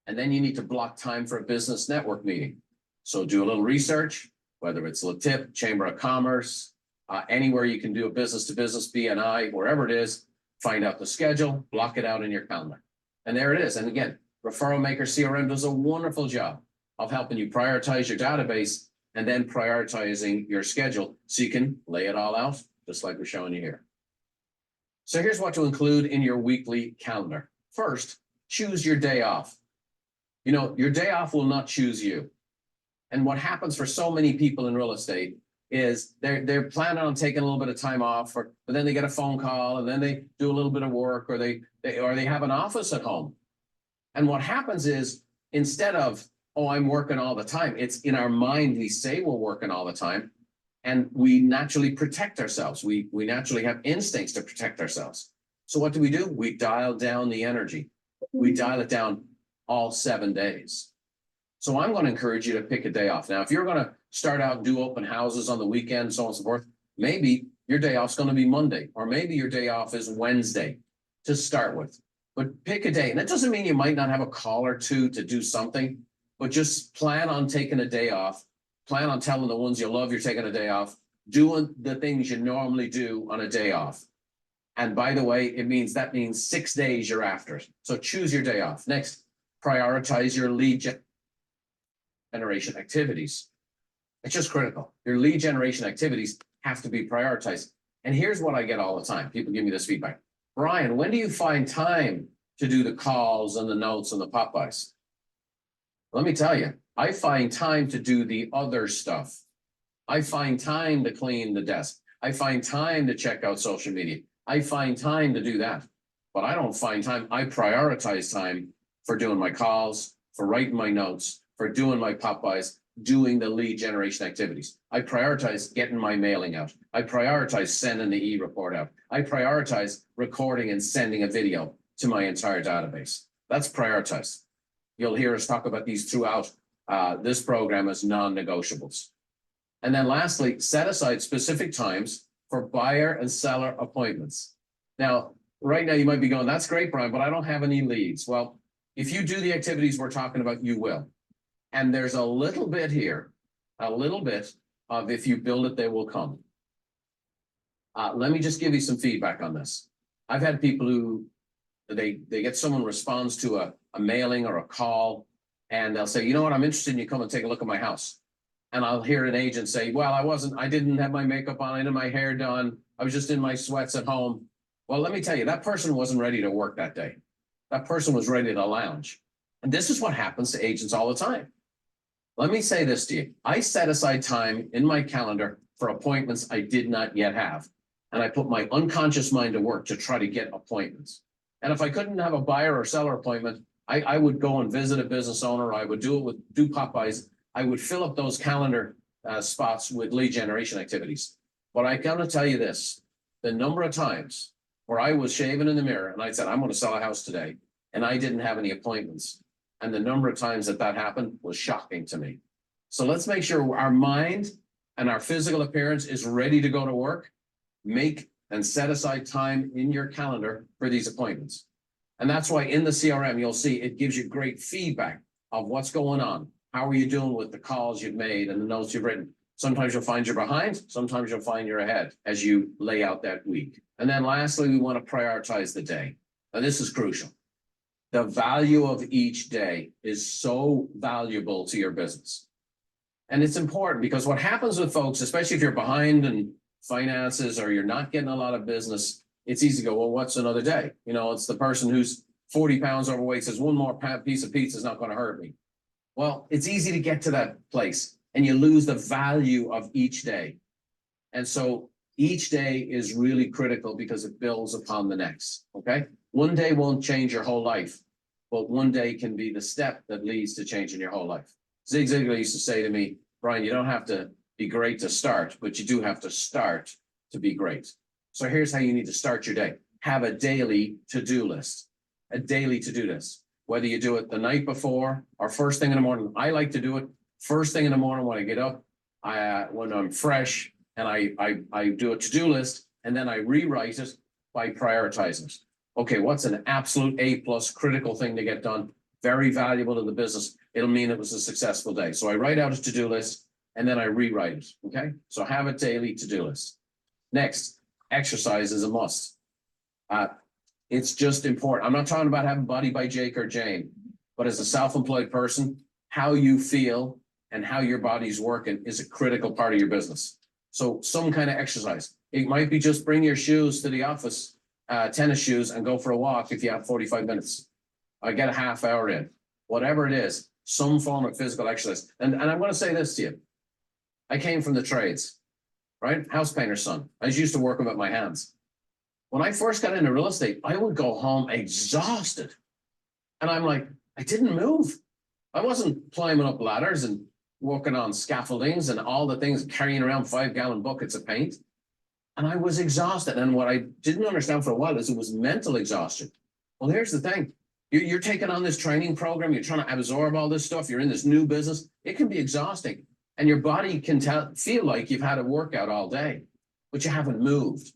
And then you need to block time for a business network meeting. So do a little research, whether it's LaTip, Chamber of Commerce, anywhere you can do a business to business, BNI, wherever it is, find out the schedule, block it out in your calendar. And there it is. And again, Referral Maker CRM does a wonderful job of helping you prioritize your database and then prioritizing your schedule so you can lay it all out, just like we're showing you here. So here's what to include in your weekly calendar. First, choose your day off. You know, your day off will not choose you. And what happens for so many people in real estate is they're planning on taking a little bit of time off, but then they get a phone call, and then they do a little bit of work, or they have an office at home. And what happens is, instead of, oh, I'm working all the time, it's in our mind, we say we're working all the time, and we naturally protect ourselves. We naturally have instincts to protect ourselves. So what do? We dial down the energy. We dial it down all 7 days. So I'm going to encourage you to pick a day off. Now, if you're going to start out and do open houses on the weekend, so on and so forth, maybe your day off is going to be Monday, or maybe your day off is Wednesday to start with. But pick a day. And that doesn't mean you might not have a call or two to do something, but just plan on taking a day off. Plan on telling the ones you love you're taking a day off, doing the things you normally do on a day off. And by the way, that means 6 days you're after it. So choose your day off. Next, prioritize your lead generation activities. It's just critical. Your lead generation activities have to be prioritized. And here's what I get all the time. People give me this feedback. Brian, when do you find time to do the calls and the notes and the pop-bys? Let me tell you, I find time to do the other stuff. I find time to clean the desk. I find time to check out social media. I find time to do that. But I don't find time. I prioritize time for doing my calls, for writing my notes, for doing my pop-bys, doing the lead generation activities. I prioritize getting my mailing out. I prioritize sending the e-report out. I prioritize recording and sending a video to my entire database. That's prioritized. You'll hear us talk about these throughout this program as non-negotiables. And then lastly, set aside specific times for buyer and seller appointments. Now, right now you might be going, that's great, Brian, but I don't have any leads. Well, if you do the activities we're talking about, you will. And there's a little bit here, a little bit of if you build it, they will come. Let me just give you some feedback on this. I've had people who, they get someone responds to a mailing or a call, and they'll say, you know what, I'm interested in you come and take a look at my house. And I'll hear an agent say, well, I didn't have my makeup on, I didn't have my hair done, I was just in my sweats at home. Well, let me tell you, that person wasn't ready to work that day. That person was ready to lounge. And this is what happens to agents all the time. Let me say this to you. I set aside time in my calendar for appointments I did not yet have. And I put my unconscious mind to work to try to get appointments. And if I couldn't have a buyer or seller appointment, I would go and visit a business owner. I would do pop-bys. I would fill up those calendar spots with lead generation activities. But I gotta tell you this, the number of times where I was shaving in the mirror and I said, I'm gonna sell a house today, and I didn't have any appointments. And the number of times that happened was shocking to me. So let's make sure our mind and our physical appearance is ready to go to work. Make and set aside time in your calendar for these appointments. And that's why in the CRM, you'll see it gives you great feedback of what's going on. How are you doing with the calls you've made and the notes you've written? Sometimes you'll find you're behind, sometimes you'll find you're ahead as you lay out that week. And then lastly, we want to prioritize the day. Now, this is crucial. The value of each day is so valuable to your business. And it's important because what happens with folks, especially if you're behind in finances or you're not getting a lot of business, it's easy to go, well, what's another day? You know, it's the person who's 40 pounds overweight says one more piece of pizza is not going to hurt me. Well, it's easy to get to that place and you lose the value of each day. And so each day is really critical because it builds upon the next, okay? One day won't change your whole life, but one day can be the step that leads to changing your whole life. Zig Ziglar used to say to me, Brian, you don't have to be great to start, but you do have to start to be great. So here's how you need to start your day. Have a daily to-do list, a daily to-do list. Whether you do it the night before or first thing in the morning. I like to do it first thing in the morning when I get up, when I'm fresh, and I do a to-do list, and then I rewrite it by prioritizing it. Okay, what's an absolute A+ critical thing to get done? Very valuable to the business. It'll mean it was a successful day. So I write out a to-do list, and then I rewrite it, okay? So have a daily to-do list. Next, exercise is a must. It's just important. I'm not talking about having body by Jake or Jane, but as a self-employed person, how you feel and how your body's working is a critical part of your business. So some kind of exercise. It might be just bring your shoes to the office, tennis shoes, and go for a walk if you have 45 minutes. I get a half hour in. Whatever it is, some form of physical exercise. And I'm going to say this to you. I came from the trades, right? House painter's son. I was used to working with my hands. When I first got into real estate, I would go home exhausted. And I'm like, I didn't move. I wasn't climbing up ladders and working on scaffoldings and all the things, carrying around 5-gallon buckets of paint. And I was exhausted. And what I didn't understand for a while is it was mental exhaustion. Well, here's the thing. You're taking on this training program. You're trying to absorb all this stuff. You're in this new business. It can be exhausting. And your body can feel like you've had a workout all day, but you haven't moved.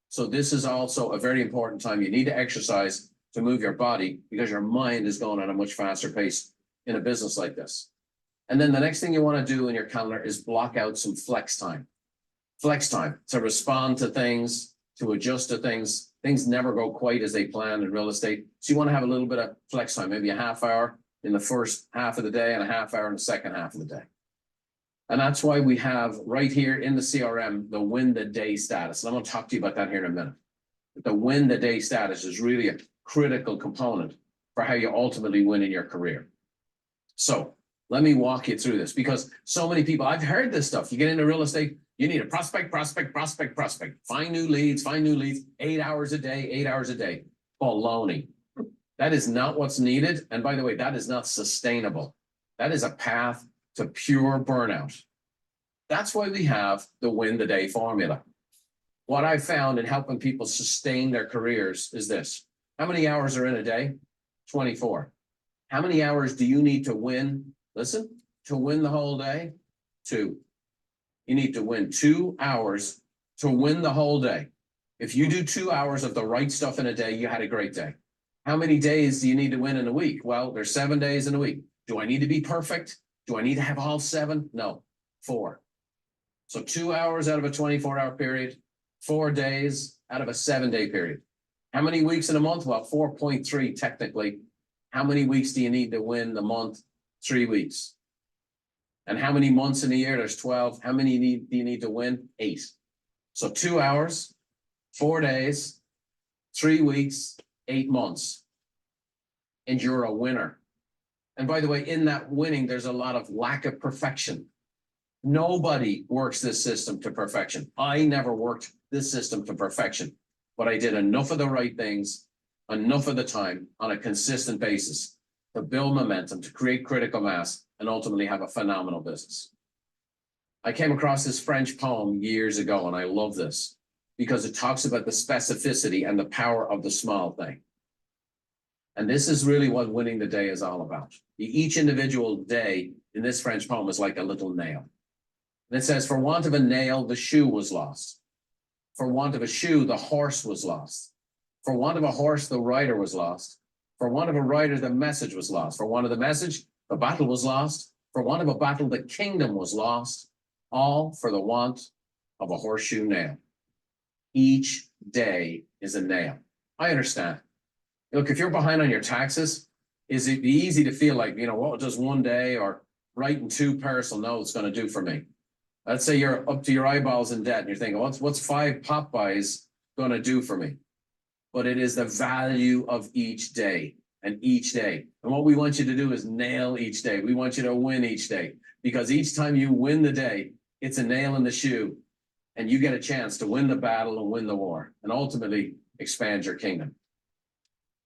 So this is also a very important time. You need to exercise to move your body because your mind is going at a much faster pace in a business like this. And then the next thing you want to do in your calendar is block out some flex time. Flex time to respond to things, to adjust to things. Things never go quite as they planned in real estate. So you want to have a little bit of flex time, maybe a half hour in the first half of the day and a half hour in the second half of the day. And that's why we have right here in the CRM, the win the day status. And I'm going to talk to you about that here in a minute. But the win the day status is really a critical component for how you ultimately win in your career. So let me walk you through this because so many people, I've heard this stuff. You get into real estate, you need a prospect. Find new leads, 8 hours a day, 8 hours a day. Baloney. That is not what's needed. And by the way, that is not sustainable. That is a path to pure burnout. That's why we have the win the day formula. What I found in helping people sustain their careers is this. How many hours are in a day? 24. How many hours do you need to win? Listen, to win the whole day? 2. You need to win 2 hours to win the whole day. If you do 2 hours of the right stuff in a day, you had a great day. How many days do you need to win in a week? Well, there's 7 days in a week. Do I need to be perfect? Do I need to have all 7? No, 4. So 2 hours out of a 24-hour period, 4 days out of a 7-day period. How many weeks in a month? Well, 4.3 technically. How many weeks do you need to win the month? 3 weeks. And how many months in a year? There's 12. How many do you need to win? 8. So 2 hours, 4 days, 3 weeks, 8 months. And you're a winner. And by the way, in that winning, there's a lot of lack of perfection. Nobody works this system to perfection. I never worked this system to perfection, but I did enough of the right things, enough of the time on a consistent basis to build momentum, to create critical mass, and ultimately have a phenomenal business. I came across this French poem years ago, and I love this because it talks about the specificity and the power of the small thing. And this is really what winning the day is all about. Each individual day in this French poem is like a little nail. And it says, for want of a nail, the shoe was lost. For want of a shoe, the horse was lost. For want of a horse, the rider was lost. For want of a rider, the message was lost. For want of the message, the battle was lost. For want of a battle, the kingdom was lost. all for the want of a horseshoe nail. Each day is a nail. I understand. Look, if you're behind on your taxes, is it easy to feel like, what does one day or writing 2 personal notes going to do for me? Let's say you're up to your eyeballs in debt and you're thinking, what's 5 Popeyes going to do for me? But it is the value of each day and each day. And what we want you to do is nail each day. We want you to win each day, because each time you win the day, it's a nail in the shoe, and you get a chance to win the battle and win the war and ultimately expand your kingdom.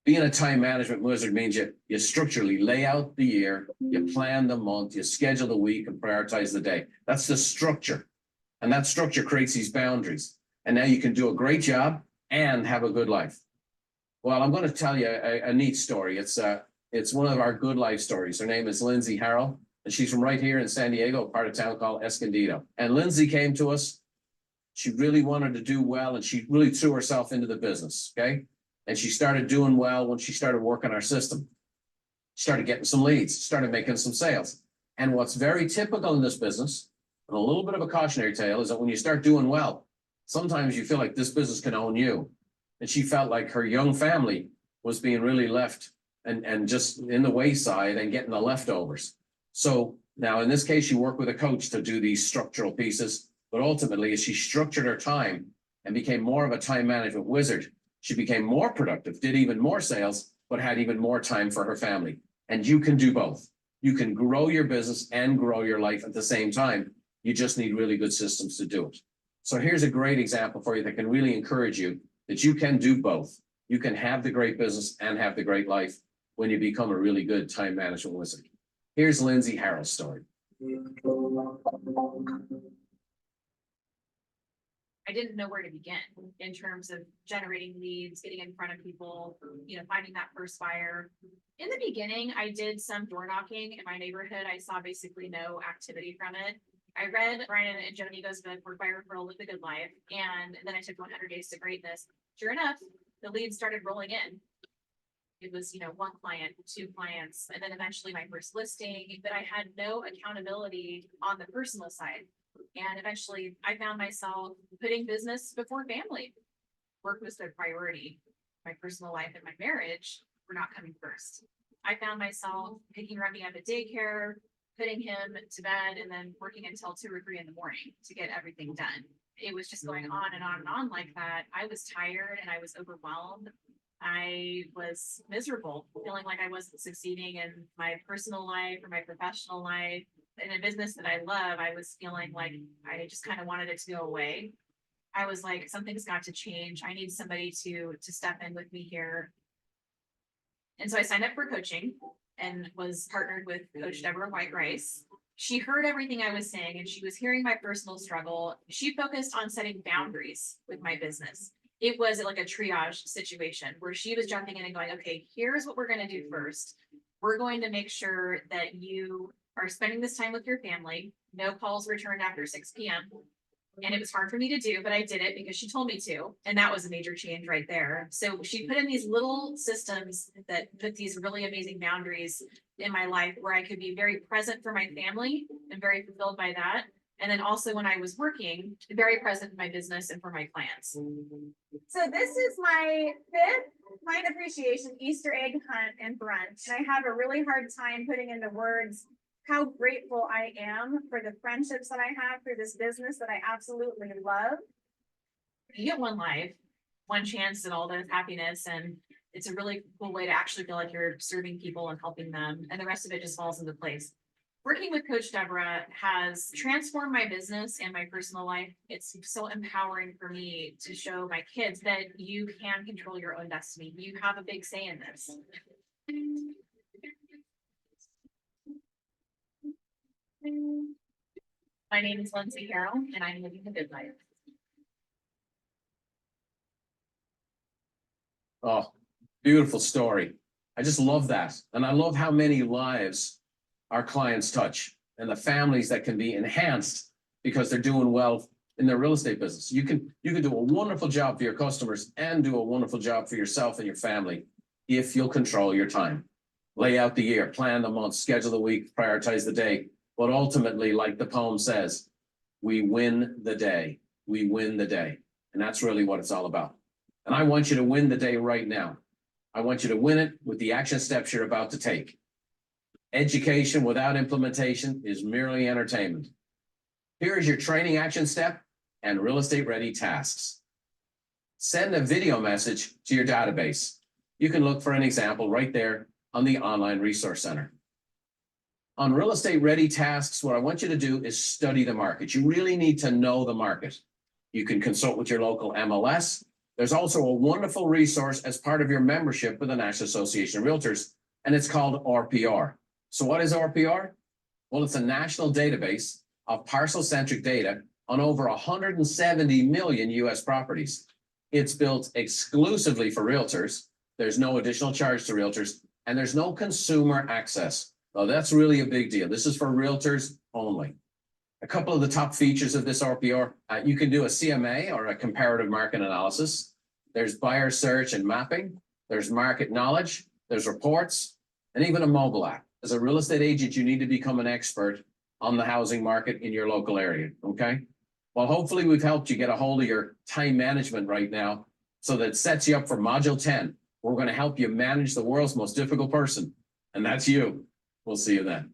Being a time management wizard means you structurally lay out the year, you plan the month, you schedule the week and prioritize the day. That's the structure. And that structure creates these boundaries. And now you can do a great job and have a good life. Well, I'm going to tell you a neat story. It's one of our good life stories. Her name is Lindsay Harrell, and she's from right here in San Diego, a part of town called Escondido. And Lindsay came to us. She really wanted to do well, and she really threw herself into the business, okay? And she started doing well when she started working our system. She started getting some leads, started making some sales. And what's very typical in this business, and a little bit of a cautionary tale, is that when you start doing well, sometimes you feel like this business can own you. And she felt like her young family was being really left and just in the wayside and getting the leftovers. So now in this case, she worked with a coach to do these structural pieces, but ultimately as she structured her time and became more of a time management wizard, she became more productive, did even more sales, but had even more time for her family. And you can do both. You can grow your business and grow your life at the same time. You just need really good systems to do it. So here's a great example for you that can really encourage you that you can do both. You can have the great business and have the great life when you become a really good time management wizard. Here's Lindsay Harrell's story. I didn't know where to begin in terms of generating leads, getting in front of people, finding that first buyer. In the beginning, I did some door knocking in my neighborhood. I saw basically no activity from it. I read Brian and Jonigo's book, Work by Referral, Live the Good Life, and then I took 100 Days to Greatness. Sure enough, the leads started rolling in. It was, 1 client, 2 clients, and then eventually my first listing, but I had no accountability on the personal side. And eventually I found myself putting business before family. Work was the priority. My personal life and my marriage were not coming first. I found myself picking Remy up at daycare, putting him to bed, and then working until 2 or 3 in the morning to get everything done. It was just going on and on and on like that. I was tired and I was overwhelmed. I was miserable, feeling like I wasn't succeeding in my personal life or my professional life. In a business that I love, I was feeling like I just kind of wanted it to go away. I was like, something's got to change. I need somebody to step in with me here. And so I signed up for coaching and was partnered with Coach Deborah White Rice. She heard everything I was saying and she was hearing my personal struggle. She focused on setting boundaries with my business. It was like a triage situation where she was jumping in and going, okay, here's what we're going to do first. We're going to make sure that you are spending this time with your family. No calls returned after 6 p.m. And it was hard for me to do, but I did it because she told me to. And that was a major change right there. So she put in these little systems that put these really amazing boundaries in my life where I could be very present for my family and very fulfilled by that. And then also when I was working, very present in my business and for my clients. So this is my 5th client appreciation Easter egg hunt and brunch. And I have a really hard time putting into words how grateful I am for the friendships that I have through this business that I absolutely love. You get one life, one chance at all this happiness, and it's a really cool way to actually feel like you're serving people and helping them, and the rest of it just falls into place. Working with Coach Deborah has transformed my business and my personal life. It's so empowering for me to show my kids that you can control your own destiny. You have a big say in this. My name is Lindsay Harrell, and I'm living the good life. Oh, beautiful story. I just love that. And I love how many lives our clients touch and the families that can be enhanced because they're doing well in their real estate business. You can do a wonderful job for your customers and do a wonderful job for yourself and your family if you'll control your time. Lay out the year, plan the month, schedule the week, prioritize the day. But ultimately, like the poem says, we win the day. We win the day. And that's really what it's all about. And I want you to win the day right now. I want you to win it with the action steps you're about to take. Education without implementation is merely entertainment. Here is your training action step and real estate ready tasks. Send a video message to your database. You can look for an example right there on the online resource center. On real estate ready tasks, what I want you to do is study the market. You really need to know the market. You can consult with your local MLS. There's also a wonderful resource as part of your membership with the National Association of Realtors, and it's called RPR. So what is RPR? Well, it's a national database of parcel-centric data on over 170 million US properties. It's built exclusively for realtors. There's no additional charge to realtors, and there's no consumer access. Well, that's really a big deal. This is for realtors only. A couple of the top features of this RPR, you can do a CMA or a comparative market analysis. There's buyer search and mapping. There's market knowledge. There's reports, and even a mobile app. As a real estate agent, you need to become an expert on the housing market in your local area, okay? Well, hopefully we've helped you get a hold of your time management right now so that it sets you up for Module 10. We're going to help you manage the world's most difficult person, and that's you. We'll see you then.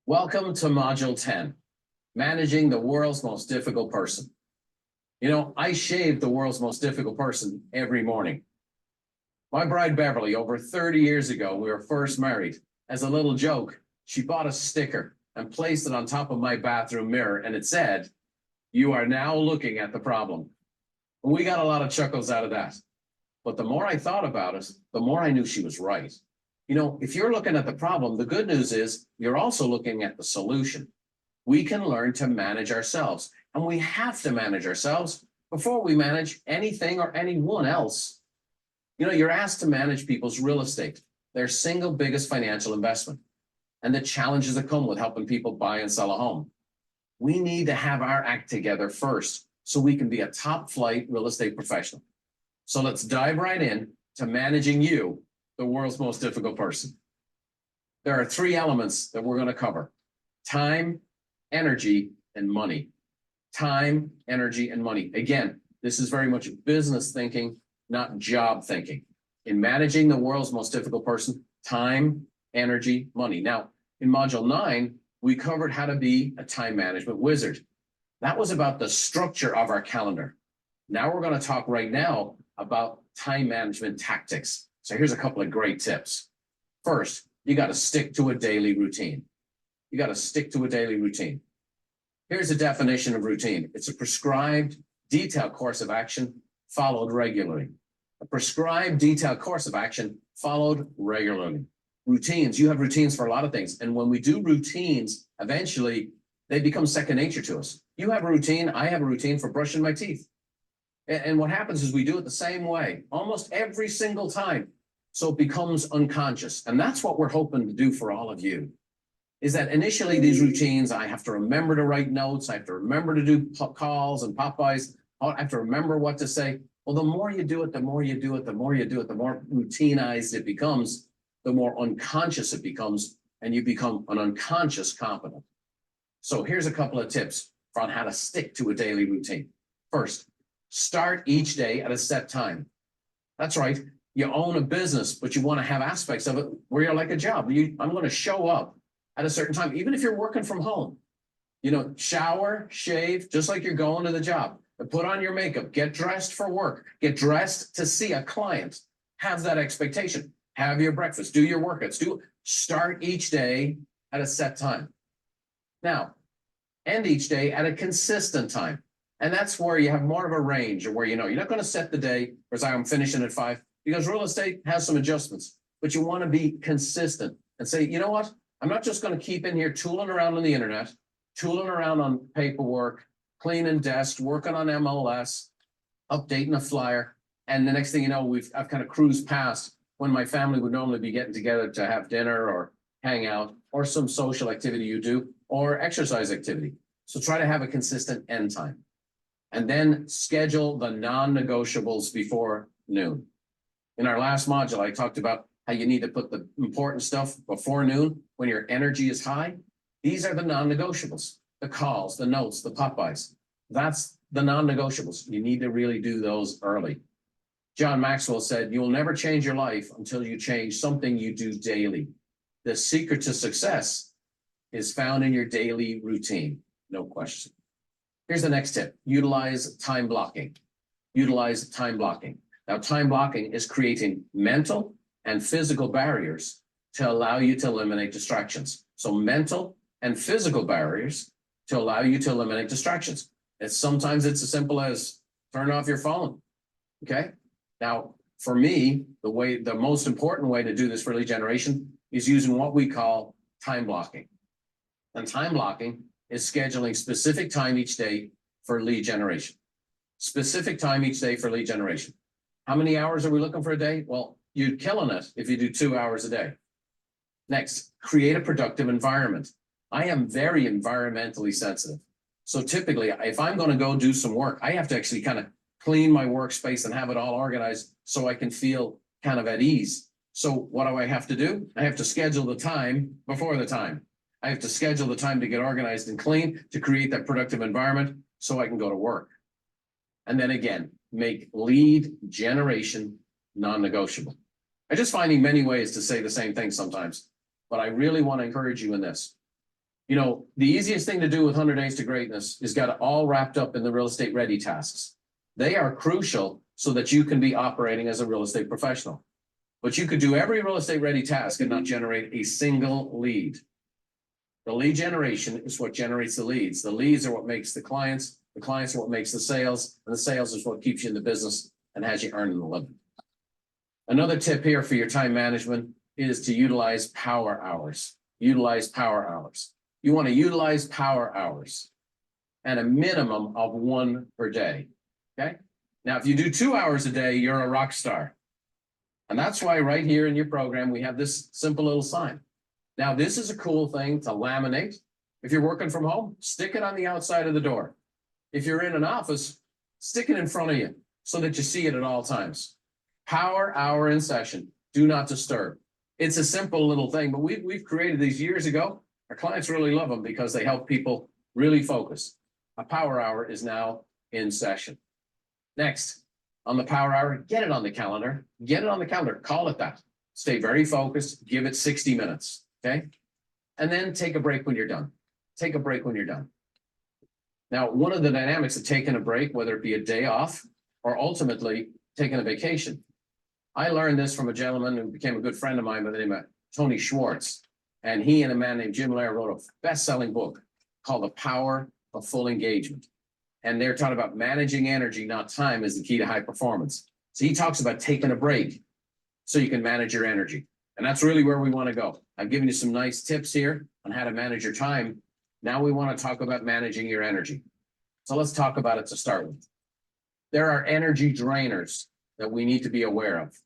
Welcome to Module 10, Managing the World's Most Difficult Person. You know, I shave the world's most difficult person every morning. My bride Beverly, over 30 years ago, we were first married. As a little joke, she bought a sticker and placed it on top of my bathroom mirror, and it said, "You are now looking at the problem." And we got a lot of chuckles out of that. But the more I thought about it, the more I knew she was right. You know, if you're looking at the problem, the good news is you're also looking at the solution. We can learn to manage ourselves, and we have to manage ourselves before we manage anything or anyone else. You know, you're asked to manage people's real estate, their single biggest financial investment, and the challenges that come with helping people buy and sell a home. We need to have our act together first so we can be a top flight real estate professional. So let's dive right in to managing you, the world's most difficult person. There are three elements that we're going to cover: time, energy, and money. Time, energy, and money. Again, this is very much business thinking, not job thinking. In managing the world's most difficult person, time, energy, money. Now, in Module 9, we covered how to be a time management wizard. That was about the structure of our calendar. Now we're going to talk right now about time management tactics. So here's a couple of great tips. First, you got to stick to a daily routine. You got to stick to a daily routine. Here's a definition of routine. It's a prescribed, detailed course of action followed regularly. A prescribed, detailed course of action followed regularly. Routines, you have routines for a lot of things. And when we do routines, eventually they become second nature to us. You have a routine, I have a routine for brushing my teeth. And what happens is we do it the same way, almost every single time. So it becomes unconscious. And that's what we're hoping to do for all of you, is that initially these routines, I have to remember to write notes. I have to remember to do calls and pop-bys. I have to remember what to say. Well, the more you do it, the more you do it, the more you do it, the more routinized it becomes, the more unconscious it becomes, and you become an unconscious competent. So here's a couple of tips on how to stick to a daily routine. First, start each day at a set time. That's right. You own a business, but you want to have aspects of it where you're like a job. I'm going to show up at a certain time, even if you're working from home. You know, shower, shave, just like you're going to the job. Put on your makeup, get dressed for work, get dressed to see a client. Have that expectation. Have your breakfast, do your workouts, start each day at a set time. Now, end each day at a consistent time. And that's where you have more of a range, or where you know you're not going to set the day, whereas I'm finishing at 5, because real estate has some adjustments, but you want to be consistent. and say, you know what? I'm not just gonna keep in here tooling around on the internet, tooling around on paperwork, cleaning desks, working on MLS, updating a flyer. And the next thing you know, I've kind of cruised past when my family would normally be getting together to have dinner or hang out or some social activity you do or exercise activity. So try to have a consistent end time. And then schedule the non-negotiables before noon. In our last module, I talked about how you need to put the important stuff before noon when your energy is high. These are the non-negotiables, the calls, the notes, the pop-bys. That's the non-negotiables. You need to really do those early. John Maxwell said, you will never change your life until you change something you do daily. The secret to success is found in your daily routine, no question. Here's the next tip. Utilize time blocking. Utilize time blocking. Now, time blocking is creating mental and physical barriers to allow you to eliminate distractions. So mental and physical barriers to allow you to eliminate distractions. Sometimes it's as simple as turn off your phone, okay? Now, for me, the most important way to do this for lead generation is using what we call time blocking. And time blocking is scheduling specific time each day for lead generation. Specific time each day for lead generation. How many hours are we looking for a day? Well, you're killing it if you do 2 hours a day. Next, create a productive environment. I am very environmentally sensitive. So typically, if I'm going to go do some work, I have to actually kind of clean my workspace and have it all organized so I can feel kind of at ease. So what do I have to do? I have to schedule the time before the time. I have to schedule the time to get organized and clean to create that productive environment so I can go to work. And then again, make lead generation non-negotiable. I'm just finding many ways to say the same thing sometimes, but I really want to encourage you in this. You know, the easiest thing to do with 100 Days to Greatness is got it all wrapped up in the real estate ready tasks. They are crucial so that you can be operating as a real estate professional. But you could do every real estate ready task and not generate a single lead. The lead generation is what generates the leads. The leads are what makes the clients are what makes the sales, and the sales is what keeps you in the business and has you earning a living. Another tip here for your time management is to utilize power hours. Utilize power hours. You want to utilize power hours at a minimum of 1 per day. Okay. Now, if you do 2 hours a day, you're a rock star. And that's why right here in your program, we have this simple little sign. Now, this is a cool thing to laminate. If you're working from home, stick it on the outside of the door. If you're in an office, stick it in front of you so that you see it at all times. Power hour in session. Do not disturb. It's a simple little thing, but we've created these years ago. Our clients really love them because they help people really focus. A power hour is now in session. Next, on the power hour, get it on the calendar. Get it on the calendar. Call it that. Stay very focused. Give it 60 minutes. Okay. And then take a break when you're done. Take a break when you're done. Now, one of the dynamics of taking a break, whether it be a day off or ultimately taking a vacation. I learned this from a gentleman who became a good friend of mine by the name of Tony Schwartz. And he and a man named Jim Lair wrote a best-selling book called The Power of Full Engagement. And they're talking about managing energy, not time, is the key to high performance. So he talks about taking a break so you can manage your energy. And that's really where we want to go. I've given you some nice tips here on how to manage your time. Now we want to talk about managing your energy. So let's talk about it to start with. There are energy drainers that we need to be aware of.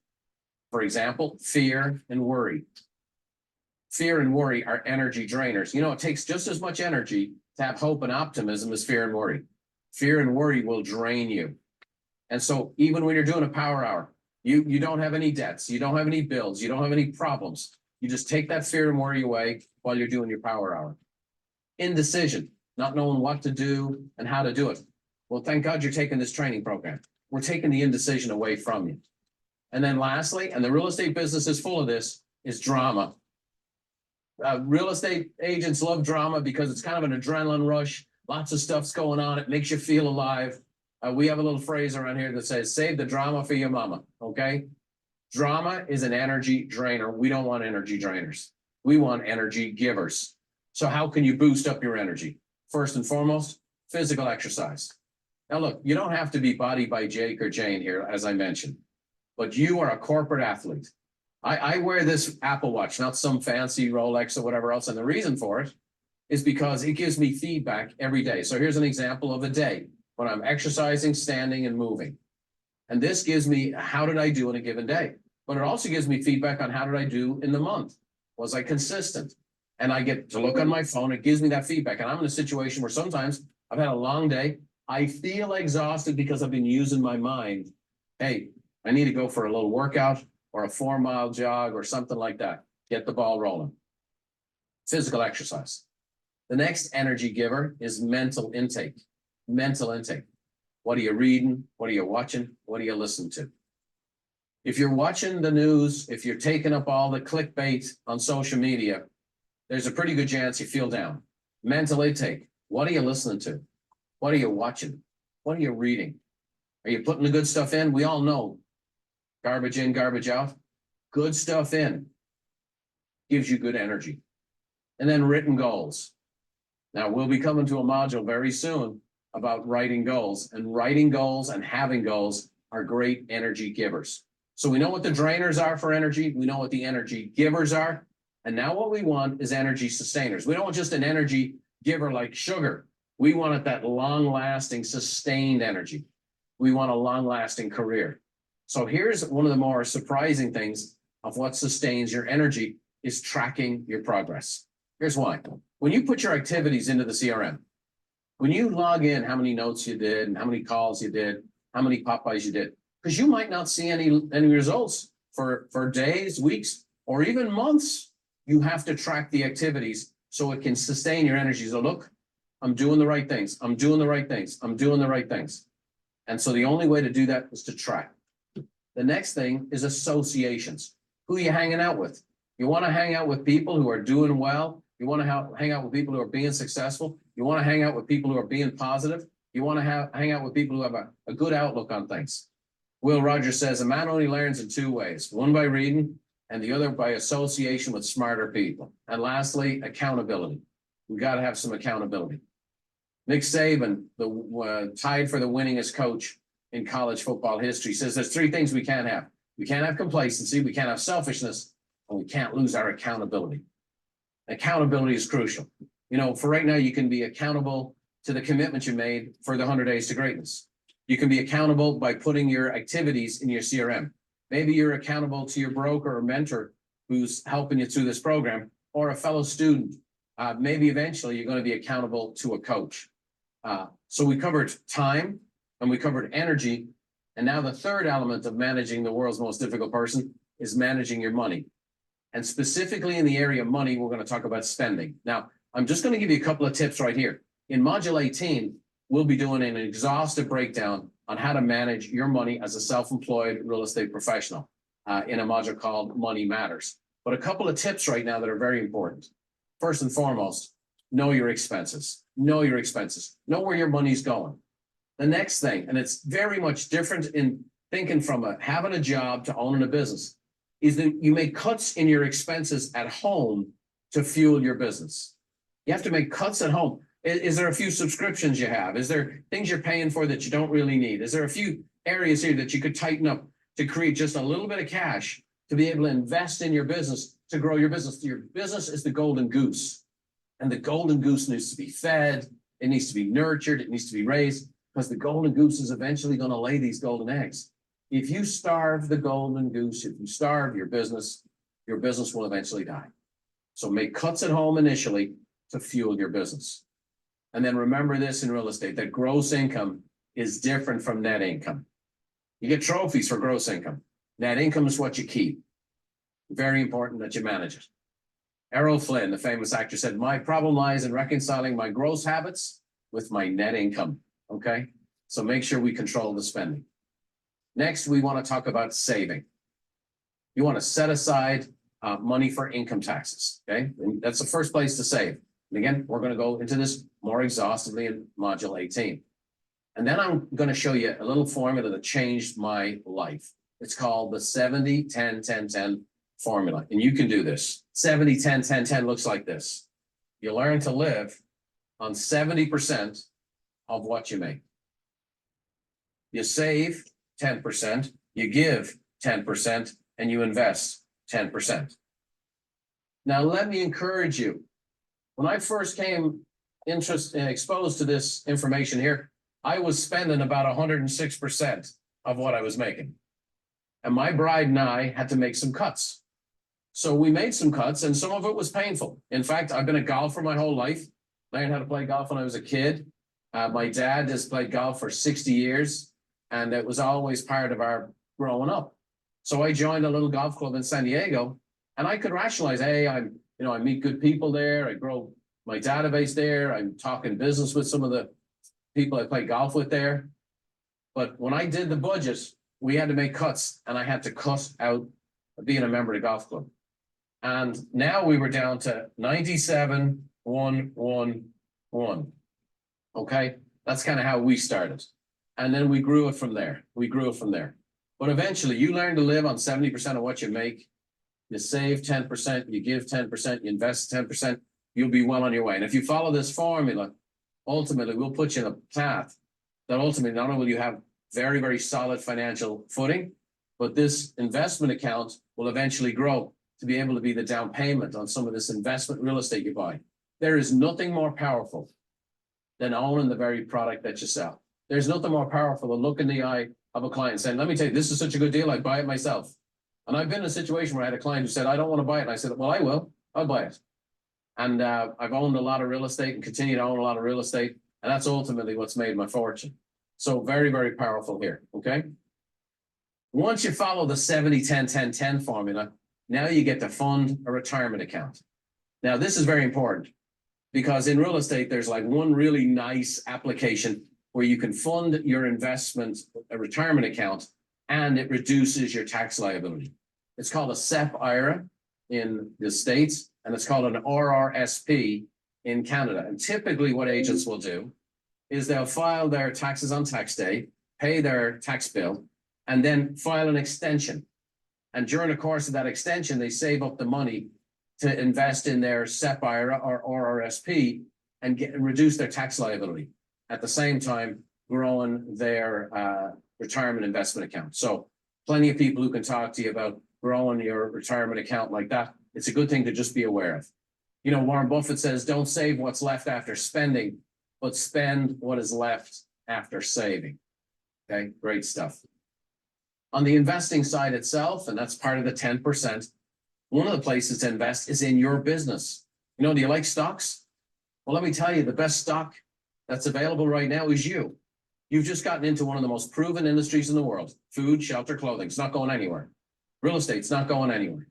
For example, fear and worry. Fear and worry are energy drainers. You know, it takes just as much energy to have hope and optimism as fear and worry. Fear and worry will drain you. And so even when you're doing a power hour, you don't have any debts, you don't have any bills, you don't have any problems. You just take that fear and worry away while you're doing your power hour. Indecision, not knowing what to do and how to do it. Well, thank God you're taking this training program. We're taking the indecision away from you. And then lastly, and the real estate business is full of this, is drama. Real estate agents love drama because it's kind of an adrenaline rush. Lots of stuff's going on. It makes you feel alive. We have a little phrase around here that says, save the drama for your mama, okay? Drama is an energy drainer. We don't want energy drainers. We want energy givers. So how can you boost up your energy? First and foremost, physical exercise. Now look, you don't have to be body by Jake or Jane here, as I mentioned, but you are a corporate athlete. I wear this Apple Watch, not some fancy Rolex or whatever else. And the reason for it is because it gives me feedback every day. So here's an example of a day when I'm exercising, standing, and moving. And this gives me, how did I do in a given day? But it also gives me feedback on how did I do in the month? Was I consistent? And I get to look on my phone, it gives me that feedback. And I'm in a situation where sometimes I've had a long day. I feel exhausted because I've been using my mind. Hey, I need to go for a little workout or a 4-mile jog or something like that. Get the ball rolling. Physical exercise. The next energy giver is mental intake. Mental intake. What are you reading? What are you watching? What are you listening to? If you're watching the news, if you're taking up all the clickbait on social media, there's a pretty good chance you feel down. Mental intake. What are you listening to? What are you watching? What are you reading? Are you putting the good stuff in? We all know garbage in, garbage out. Good stuff in gives you good energy. And then written goals. Now, we'll be coming to a module very soon about writing goals. And writing goals and having goals are great energy givers. So we know what the drainers are for energy. We know what the energy givers are. And now what we want is energy sustainers. We don't want just an energy giver like sugar. We want it that long-lasting, sustained energy. We want a long-lasting career. So here's one of the more surprising things of what sustains your energy is tracking your progress. Here's why. When you put your activities into the CRM, when you log in how many notes you did and how many calls you did, how many Popeyes you did, because you might not see any results for days, weeks, or even months. You have to track the activities so it can sustain your energy. So look, I'm doing the right things. I'm doing the right things. I'm doing the right things. And so the only way to do that is to track. The next thing is associations. Who are you hanging out with? You want to hang out with people who are doing well. You want to hang out with people who are being successful. You want to hang out with people who are being positive. You want to hang out with people who have a good outlook on things. Will Rogers says a man only learns in 2 ways, one by reading and the other by association with smarter people. And lastly, accountability. We got to have some accountability. Nick Saban, tied for the winningest coach in college football history, says there's 3 things we can't have. We can't have complacency, we can't have selfishness, and we can't lose our accountability. Accountability is crucial. You know, for right now, you can be accountable to the commitment you made for the 100 Days to Greatness. You can be accountable by putting your activities in your CRM. Maybe you're accountable to your broker or mentor who's helping you through this program, or a fellow student. Maybe eventually you're going to be accountable to a coach. So we covered time and we covered energy. And now the third element of managing the world's most difficult person is managing your money. And specifically in the area of money, we're going to talk about spending. Now, I'm just going to give you a couple of tips right here. In Module 18, we'll be doing an exhaustive breakdown on how to manage your money as a self-employed real estate professional in a module called Money Matters. But a couple of tips right now that are very important. First and foremost, know your expenses. Know your expenses. Know where your money's going. The next thing, and it's very much different in thinking from having a job to owning a business, is that you make cuts in your expenses at home to fuel your business. You have to make cuts at home. Is there a few subscriptions you have? Is there things you're paying for that you don't really need? Is there a few areas here that you could tighten up to create just a little bit of cash to be able to invest in your business, to grow your business? Your business is the golden goose. And the golden goose needs to be fed. It needs to be nurtured. It needs to be raised, because the golden goose is eventually going to lay these golden eggs. If you starve the golden goose, if you starve your business will eventually die. So make cuts at home initially to fuel your business. And then remember this in real estate, that gross income is different from net income. You get trophies for gross income. Net income is what you keep. Very important that you manage it. Errol Flynn, the famous actor, said, "My problem lies in reconciling my gross habits with my net income." Okay? So make sure we control the spending. Next, we want to talk about saving. You want to set aside money for income taxes. Okay? And that's the first place to save. And again, we're going to go into this more exhaustively in Module 18. And then I'm going to show you a little formula that changed my life. It's called the 70-10-10-10 formula. And you can do this. 70-10-10-10 looks like this. You learn to live on 70% of what you make. You save 10%, you give 10%, and you invest 10%. Now, let me encourage you. When I first came exposed to this information here, I was spending about 106% of what I was making. And my bride and I had to make some cuts. So we made some cuts, and some of it was painful. In fact, I've been a golfer my whole life. Learned how to play golf when I was a kid. My dad has played golf for 60 years, and it was always part of our growing up. So I joined a little golf club in San Diego, and I could rationalize, hey, I meet good people there. I grow my database there. I'm talking business with some of the people I play golf with there. But when I did the budget, we had to make cuts, and I had to cut out being a member of the golf club. And now we were down to 97,111. Okay, that's kind of how we started. And then we grew it from there. But eventually you learn to live on 70% of what you make. You save 10%, you give 10%, you invest 10%, you'll be well on your way. And if you follow this formula, ultimately we'll put you in a path that ultimately not only will you have very, very solid financial footing, but this investment account will eventually grow to be able to be the down payment on some of this investment real estate you buy. There is nothing more powerful than owning the very product that you sell. There's nothing more powerful than looking in the eye of a client saying, let me tell you, this is such a good deal, I'd buy it myself. And I've been in a situation where I had a client who said, I don't want to buy it. And I said, well, I will, I'll buy it. And I've owned a lot of real estate and continue to own a lot of real estate. And that's ultimately what's made my fortune. So very, very powerful here, okay? Once you follow the 70-10-10-10 formula, now you get to fund a retirement account. Now, this is very important because in real estate, there's like one really nice application where you can fund your investment, a retirement account, and it reduces your tax liability. It's called a SEP IRA in the States, and it's called an RRSP in Canada. And typically what agents will do is they'll file their taxes on tax day, pay their tax bill, and then file an extension. And during the course of that extension, they save up the money to invest in their SEP IRA or RRSP and reduce their tax liability. At the same time, growing their retirement investment account. So plenty of people who can talk to you about growing your retirement account like that. It's a good thing to just be aware of. You know, Warren Buffett says, don't save what's left after spending, but spend what is left after saving. Okay, great stuff. On the investing side itself, and that's part of the 10%, one of the places to invest is in your business. You know, do you like stocks? Well, let me tell you, the best stock that's available right now is you. You've just gotten into one of the most proven industries in the world. Food, shelter, clothing. It's not going anywhere. Real estate's not going anywhere.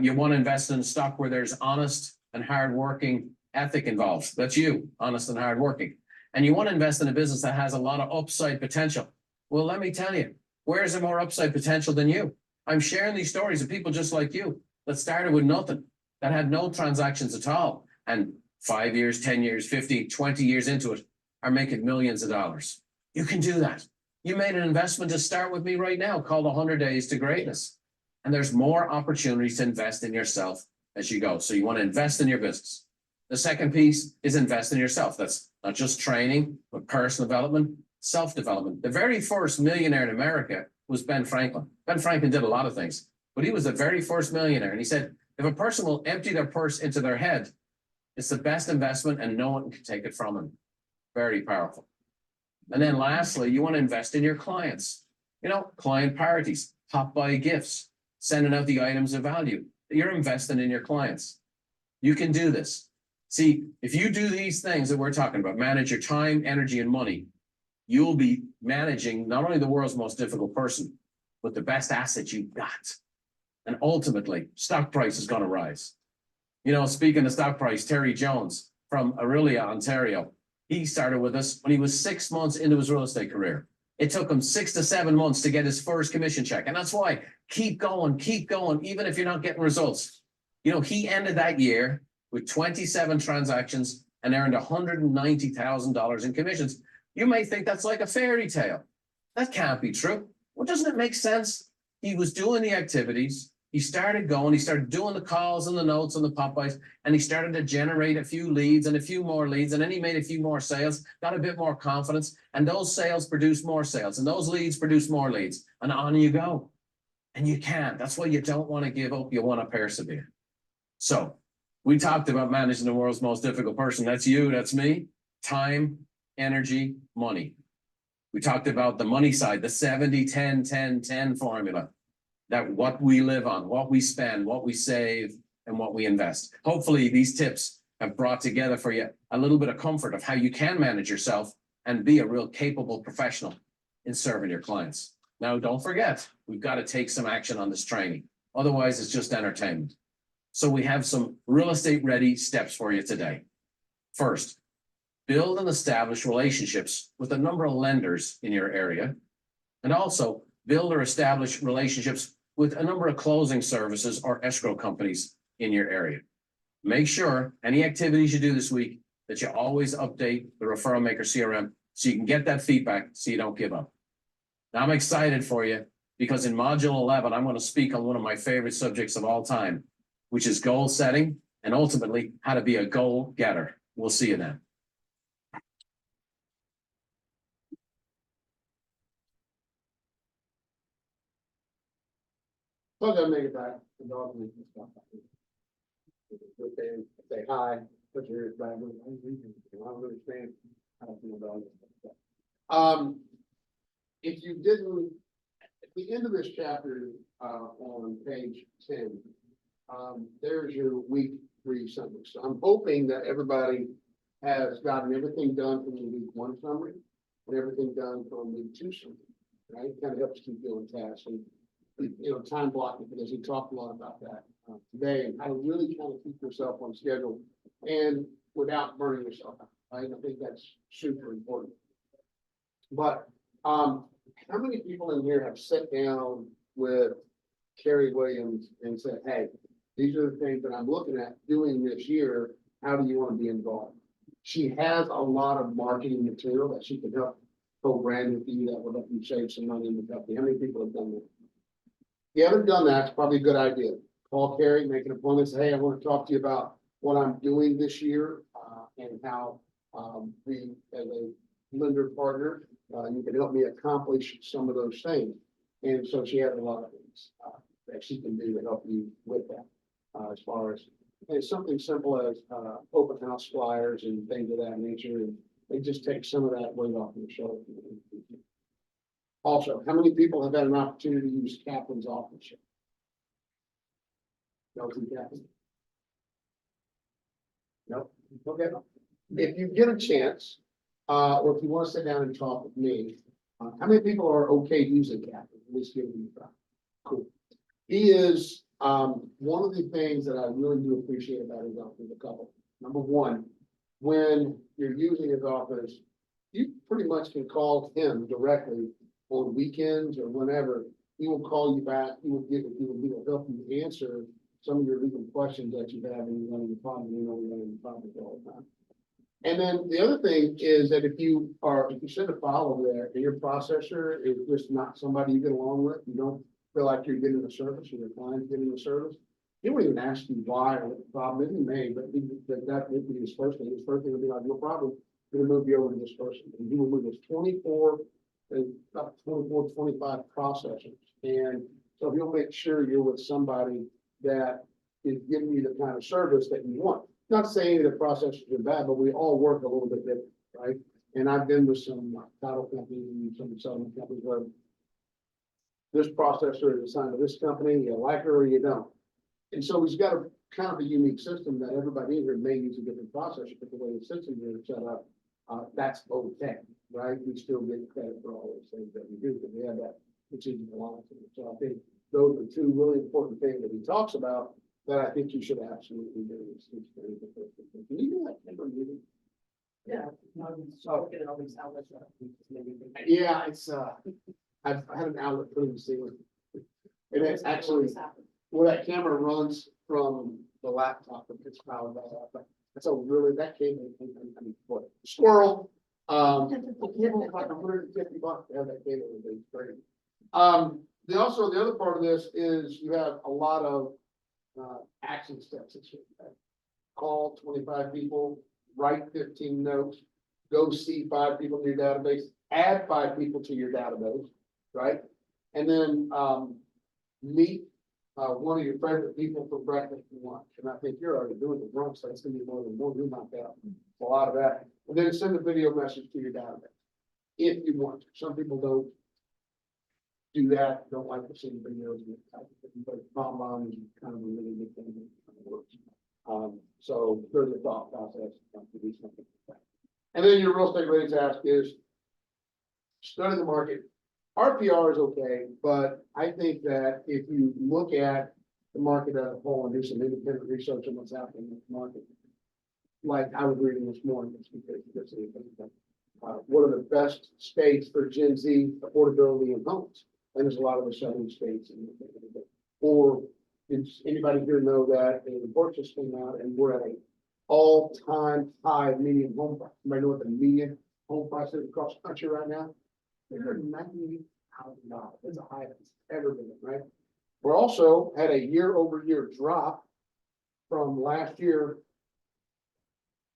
You want to invest in a stock where there's honest and hardworking ethic involved. That's you, honest and hardworking. And you want to invest in a business that has a lot of upside potential. Well, let me tell you, where's there more upside potential than you? I'm sharing these stories of people just like you that started with nothing, that had no transactions at all. And 5 years, 10 years, 15, 20 years into it are making millions of dollars. You can do that. You made an investment to start with me right now called 100 Days to Greatness. And there's more opportunities to invest in yourself as you go. So you want to invest in your business. The second piece is invest in yourself. That's not just training, but personal development, self-development. The very first millionaire in America was Ben Franklin. Ben Franklin did a lot of things, but he was the very first millionaire. And he said, if a person will empty their purse into their head, it's the best investment and no one can take it from them. Very powerful. And then lastly, you want to invest in your clients. You know, client parties, pop by gifts, sending out the items of value. You're investing in your clients. You can do this. See, if you do these things that we're talking about, manage your time, energy, and money, you'll be managing not only the world's most difficult person, but the best asset you've got. And ultimately, stock price is going to rise. You know, speaking of stock price, Terry Jones from Aurelia, Ontario, he started with us when he was 6 months into his real estate career. It took him 6 to 7 months to get his first commission check. And that's why keep going, even if you're not getting results. You know, he ended that year with 27 transactions and earned $190,000 in commissions. You may think that's like a fairy tale. That can't be true. Well, doesn't it make sense? He was doing the activities. He started going, he started doing the calls and the notes and the pop-bys, and he started to generate a few leads and a few more leads. And then he made a few more sales, got a bit more confidence, and those sales produced more sales, and those leads produced more leads. And on you go. And you can. That's why you don't want to give up. You want to persevere. So we talked about managing the world's most difficult person. That's you, that's me. Time, energy, money. We talked about the money side, the 70-10-10-10 formula. That what we live on, what we spend, what we save, and what we invest. Hopefully, these tips have brought together for you a little bit of comfort of how you can manage yourself and be a real capable professional in serving your clients. Now, don't forget, we've got to take some action on this training. Otherwise, it's just entertainment. So we have some real estate ready steps for you today. First, build and establish relationships with a number of lenders in your area. And also build or establish relationships with a number of closing services or escrow companies in your area. Make sure any activities you do this week that you always update the Referral Maker CRM so you can get that feedback so you don't give up. Now I'm excited for you because in Module 11, I'm going to speak on one of my favorite subjects of all time, which is goal setting and ultimately how to be a goal getter. We'll see you then. So they'll make it back. The dog needs to stop. Say hi, put your ears back. I don't understand how to feel about it. If you didn't, at the end of this chapter, on page 10, there's your week 3 summary. So I'm hoping that everybody has gotten everything done from the week 1 summary and everything done from week 2 summary, right? Kind of helps keep doing tasks and, time blocking, because we talked a lot about that today, and how to really kind of keep yourself on schedule and without burning yourself out, right? I think that's super important. But how many people in here have sat down with Carrie Williams and said, hey, these are the things that I'm looking at doing this year. How do you want to be involved? She has a lot of marketing material that she can help co-brand with you that will help you save some money in the company. How many people have done that? If you haven't done that, it's probably a good idea. Call Carrie, make an appointment, say, hey, I want to talk to you about what I'm doing this year and how we, as a lender partner, you can help me accomplish some of those things. And so she has a lot of things that she can do to help you with that. As far as something simple as open house flyers and things of that nature, and they just take some of that weight off your shoulder. Also, how many people have had an opportunity to use Kaplan's office? No, Kaplan? Nope. Okay. If you get a chance, or if you want to sit down and talk with me, how many people are okay using Kaplan? At least give me a try. Cool. He is one of the things that I really do appreciate about his office. A couple. Number one, when you're using his office, you pretty much can call him directly on weekends or whenever. He will call you back. He will help you answer some of your legal questions that you have when you're running the problem. You're running the problem all the time. And then the other thing is that if you send a file over there and your processor is just not somebody you get along with, you don't feel like you're getting a service or your client's getting a service, he won't even ask you why or what the problem is. He may, but that would be his first thing. His first thing would be like, no problem, I'm gonna move you over to this person. And he will move us 24, 25 processors. And so he'll make sure you're with somebody that is giving you the kind of service that you want. Not saying that processors are bad, but we all work a little bit different, right? And I've been with some title companies and some settlement companies where this processor is assigned to this company, you like her or you don't. And so he's got a kind of a unique system that everybody in here may use a different processor, but the way the system here is set up, that's okay, right? We still get credit for all those things that we do, because we have that decision alignment. So I think those are 2 really important things that he talks about that I think you should absolutely do. Can you do that? Yeah. Yeah, it's I've had an outlet put in the ceiling. And it's actually where that camera runs from the laptop that gets powered by that. But that's a really, that cable, I mean, what, squirrel. The cable is like $150 to have that cable. It's great. The other part of this is you have a lot of action steps that you have. Call 25 people, write 15 notes, go see 5 people in your database, add 5 people to your database, right? And then meet one of your favorite people for breakfast and lunch. And I think you're already doing the brunch, so it's gonna be more than one, you knock out a lot of that. And then send a video message to your database if you want to. Some people don't do that, don't like to see the videos, but bomb is kind of a really good thing that works. So there's a thought process to do something like that. And then your real estate ready task is study the market. RPR is okay, but I think that if you look at the market as a whole and do some independent research on what's happening in the market, like I was reading this morning, what are the best states for Gen Z affordability in homes? And there's a lot of the southern states. Or does anybody here know that a report just came out and we're at an all-time high median home price? Anybody know what the median home price is across the country right now? $90,000. It's the highest it's ever been, right? We're also had a year-over-year drop from last year.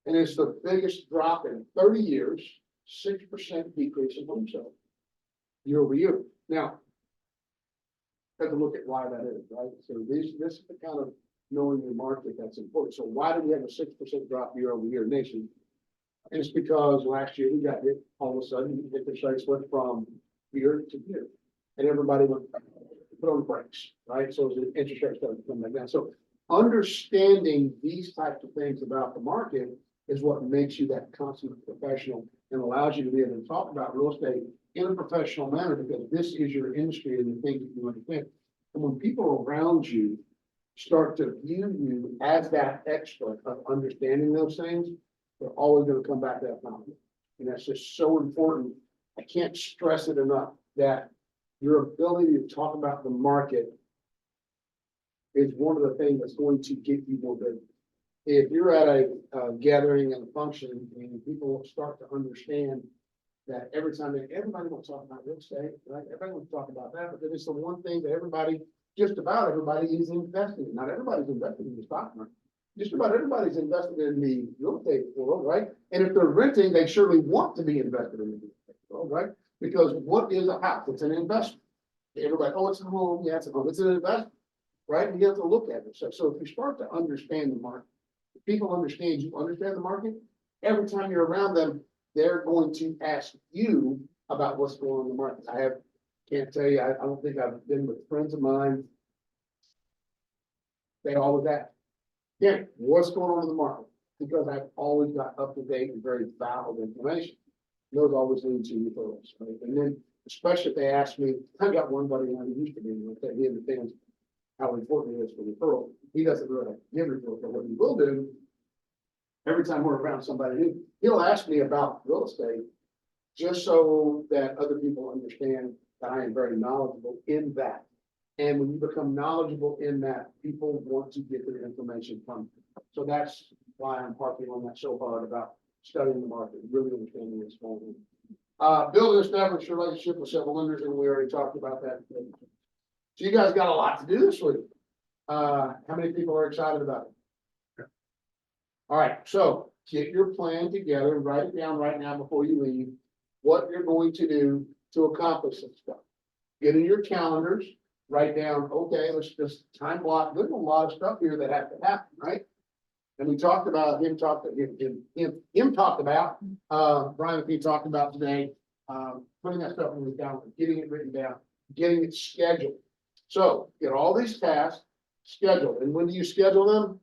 And it's the biggest drop in 30 years, 6% decrease in home sales year over year. Now, have to look at why that is, right? So this is the kind of knowing your market that's important. So why do we have a 6% drop year over year nation? And it's because last year we got hit all of a sudden, interest rates went from year to year. And everybody went put on the brakes, right? So the interest rates started to come back down. So understanding these types of things about the market is what makes you that consummate professional and allows you to be able to talk about real estate in a professional manner, because this is your industry and the things that you understand. And when people around you start to view you as that expert of understanding those things, they're always going to come back to that mountain. And that's just so important. I can't stress it enough that your ability to talk about the market is one of the things that's going to get you more business. If you're at a gathering and a function and people start to understand that everybody wants to talk about real estate, right? Everybody wants to talk about that, but then it's the one thing that just about everybody is investing in. Not everybody's invested in the stock market. Just about everybody's invested in the real estate world, right? And if they're renting, they surely want to be invested in the real estate world, right? Because what is a house? It's an investment. Everybody, oh, it's a home. Yeah, it's a home. It's an investment, right? And you have to look at it. So if you start to understand the market, if people understand you understand the market, every time you're around them, they're going to ask you about what's going on in the market. Can't tell you, I don't think I've been with friends of mine. They always ask, yeah, what's going on in the market? Because I've always got up to date and very valid information. Those always lead to referrals, right? And then, especially if they ask me, I got one buddy who used to be, that he understands how important it is for referral. He doesn't really give referral, but what he will do, every time we're around somebody new, he'll ask me about real estate just so that other people understand that I am very knowledgeable in that. And when you become knowledgeable in that, people want to get their information from you. So that's why I'm harping on that so hard about studying the market, really understanding what's going on. Build and establish a relationship with several lenders, and we already talked about that. So you guys got a lot to do this week. How many people are excited about it? All right, so get your plan together, write it down right now before you leave, what you're going to do to accomplish this stuff. Get in your calendars, write down, okay, let's just time block. There's a lot of stuff here that has to happen, right? And we talked about, Brian and Pete talked about today, putting that stuff in the calendar, getting it written down, getting it scheduled. So get all these tasks scheduled. And when do you schedule them?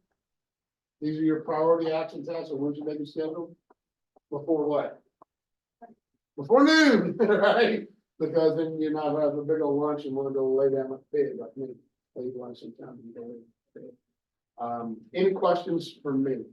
These are your priority action tasks, or when you make them scheduled? Before what? Before noon, right? Because then you're not having a big old lunch and want to go lay down with bed, like me. Late lunch sometime and go lay bed. Any questions from me?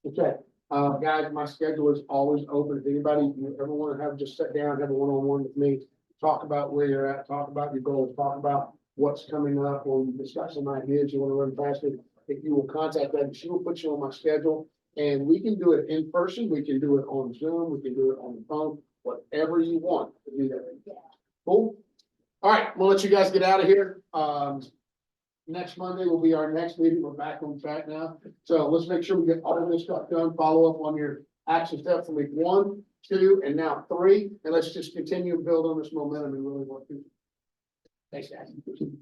Okay, guys, my schedule is always open. If anybody, you ever want to have, just sit down, have a one-on-one with me, talk about where you're at, talk about your goals, talk about what's coming up, or you discuss some ideas you want to run faster. If you will contact that, she will put you on my schedule, and we can do it in person. We can do it on Zoom. We can do it on the phone, whatever you want to do that. Cool. All right, we'll let you guys get out of here. Next Monday will be our next meeting. We're back on track now. So let's make sure we get all of this stuff done. Follow up on your action steps from week 1, 2, and now 3. And let's just continue to build on this momentum and really work through. Thanks, guys.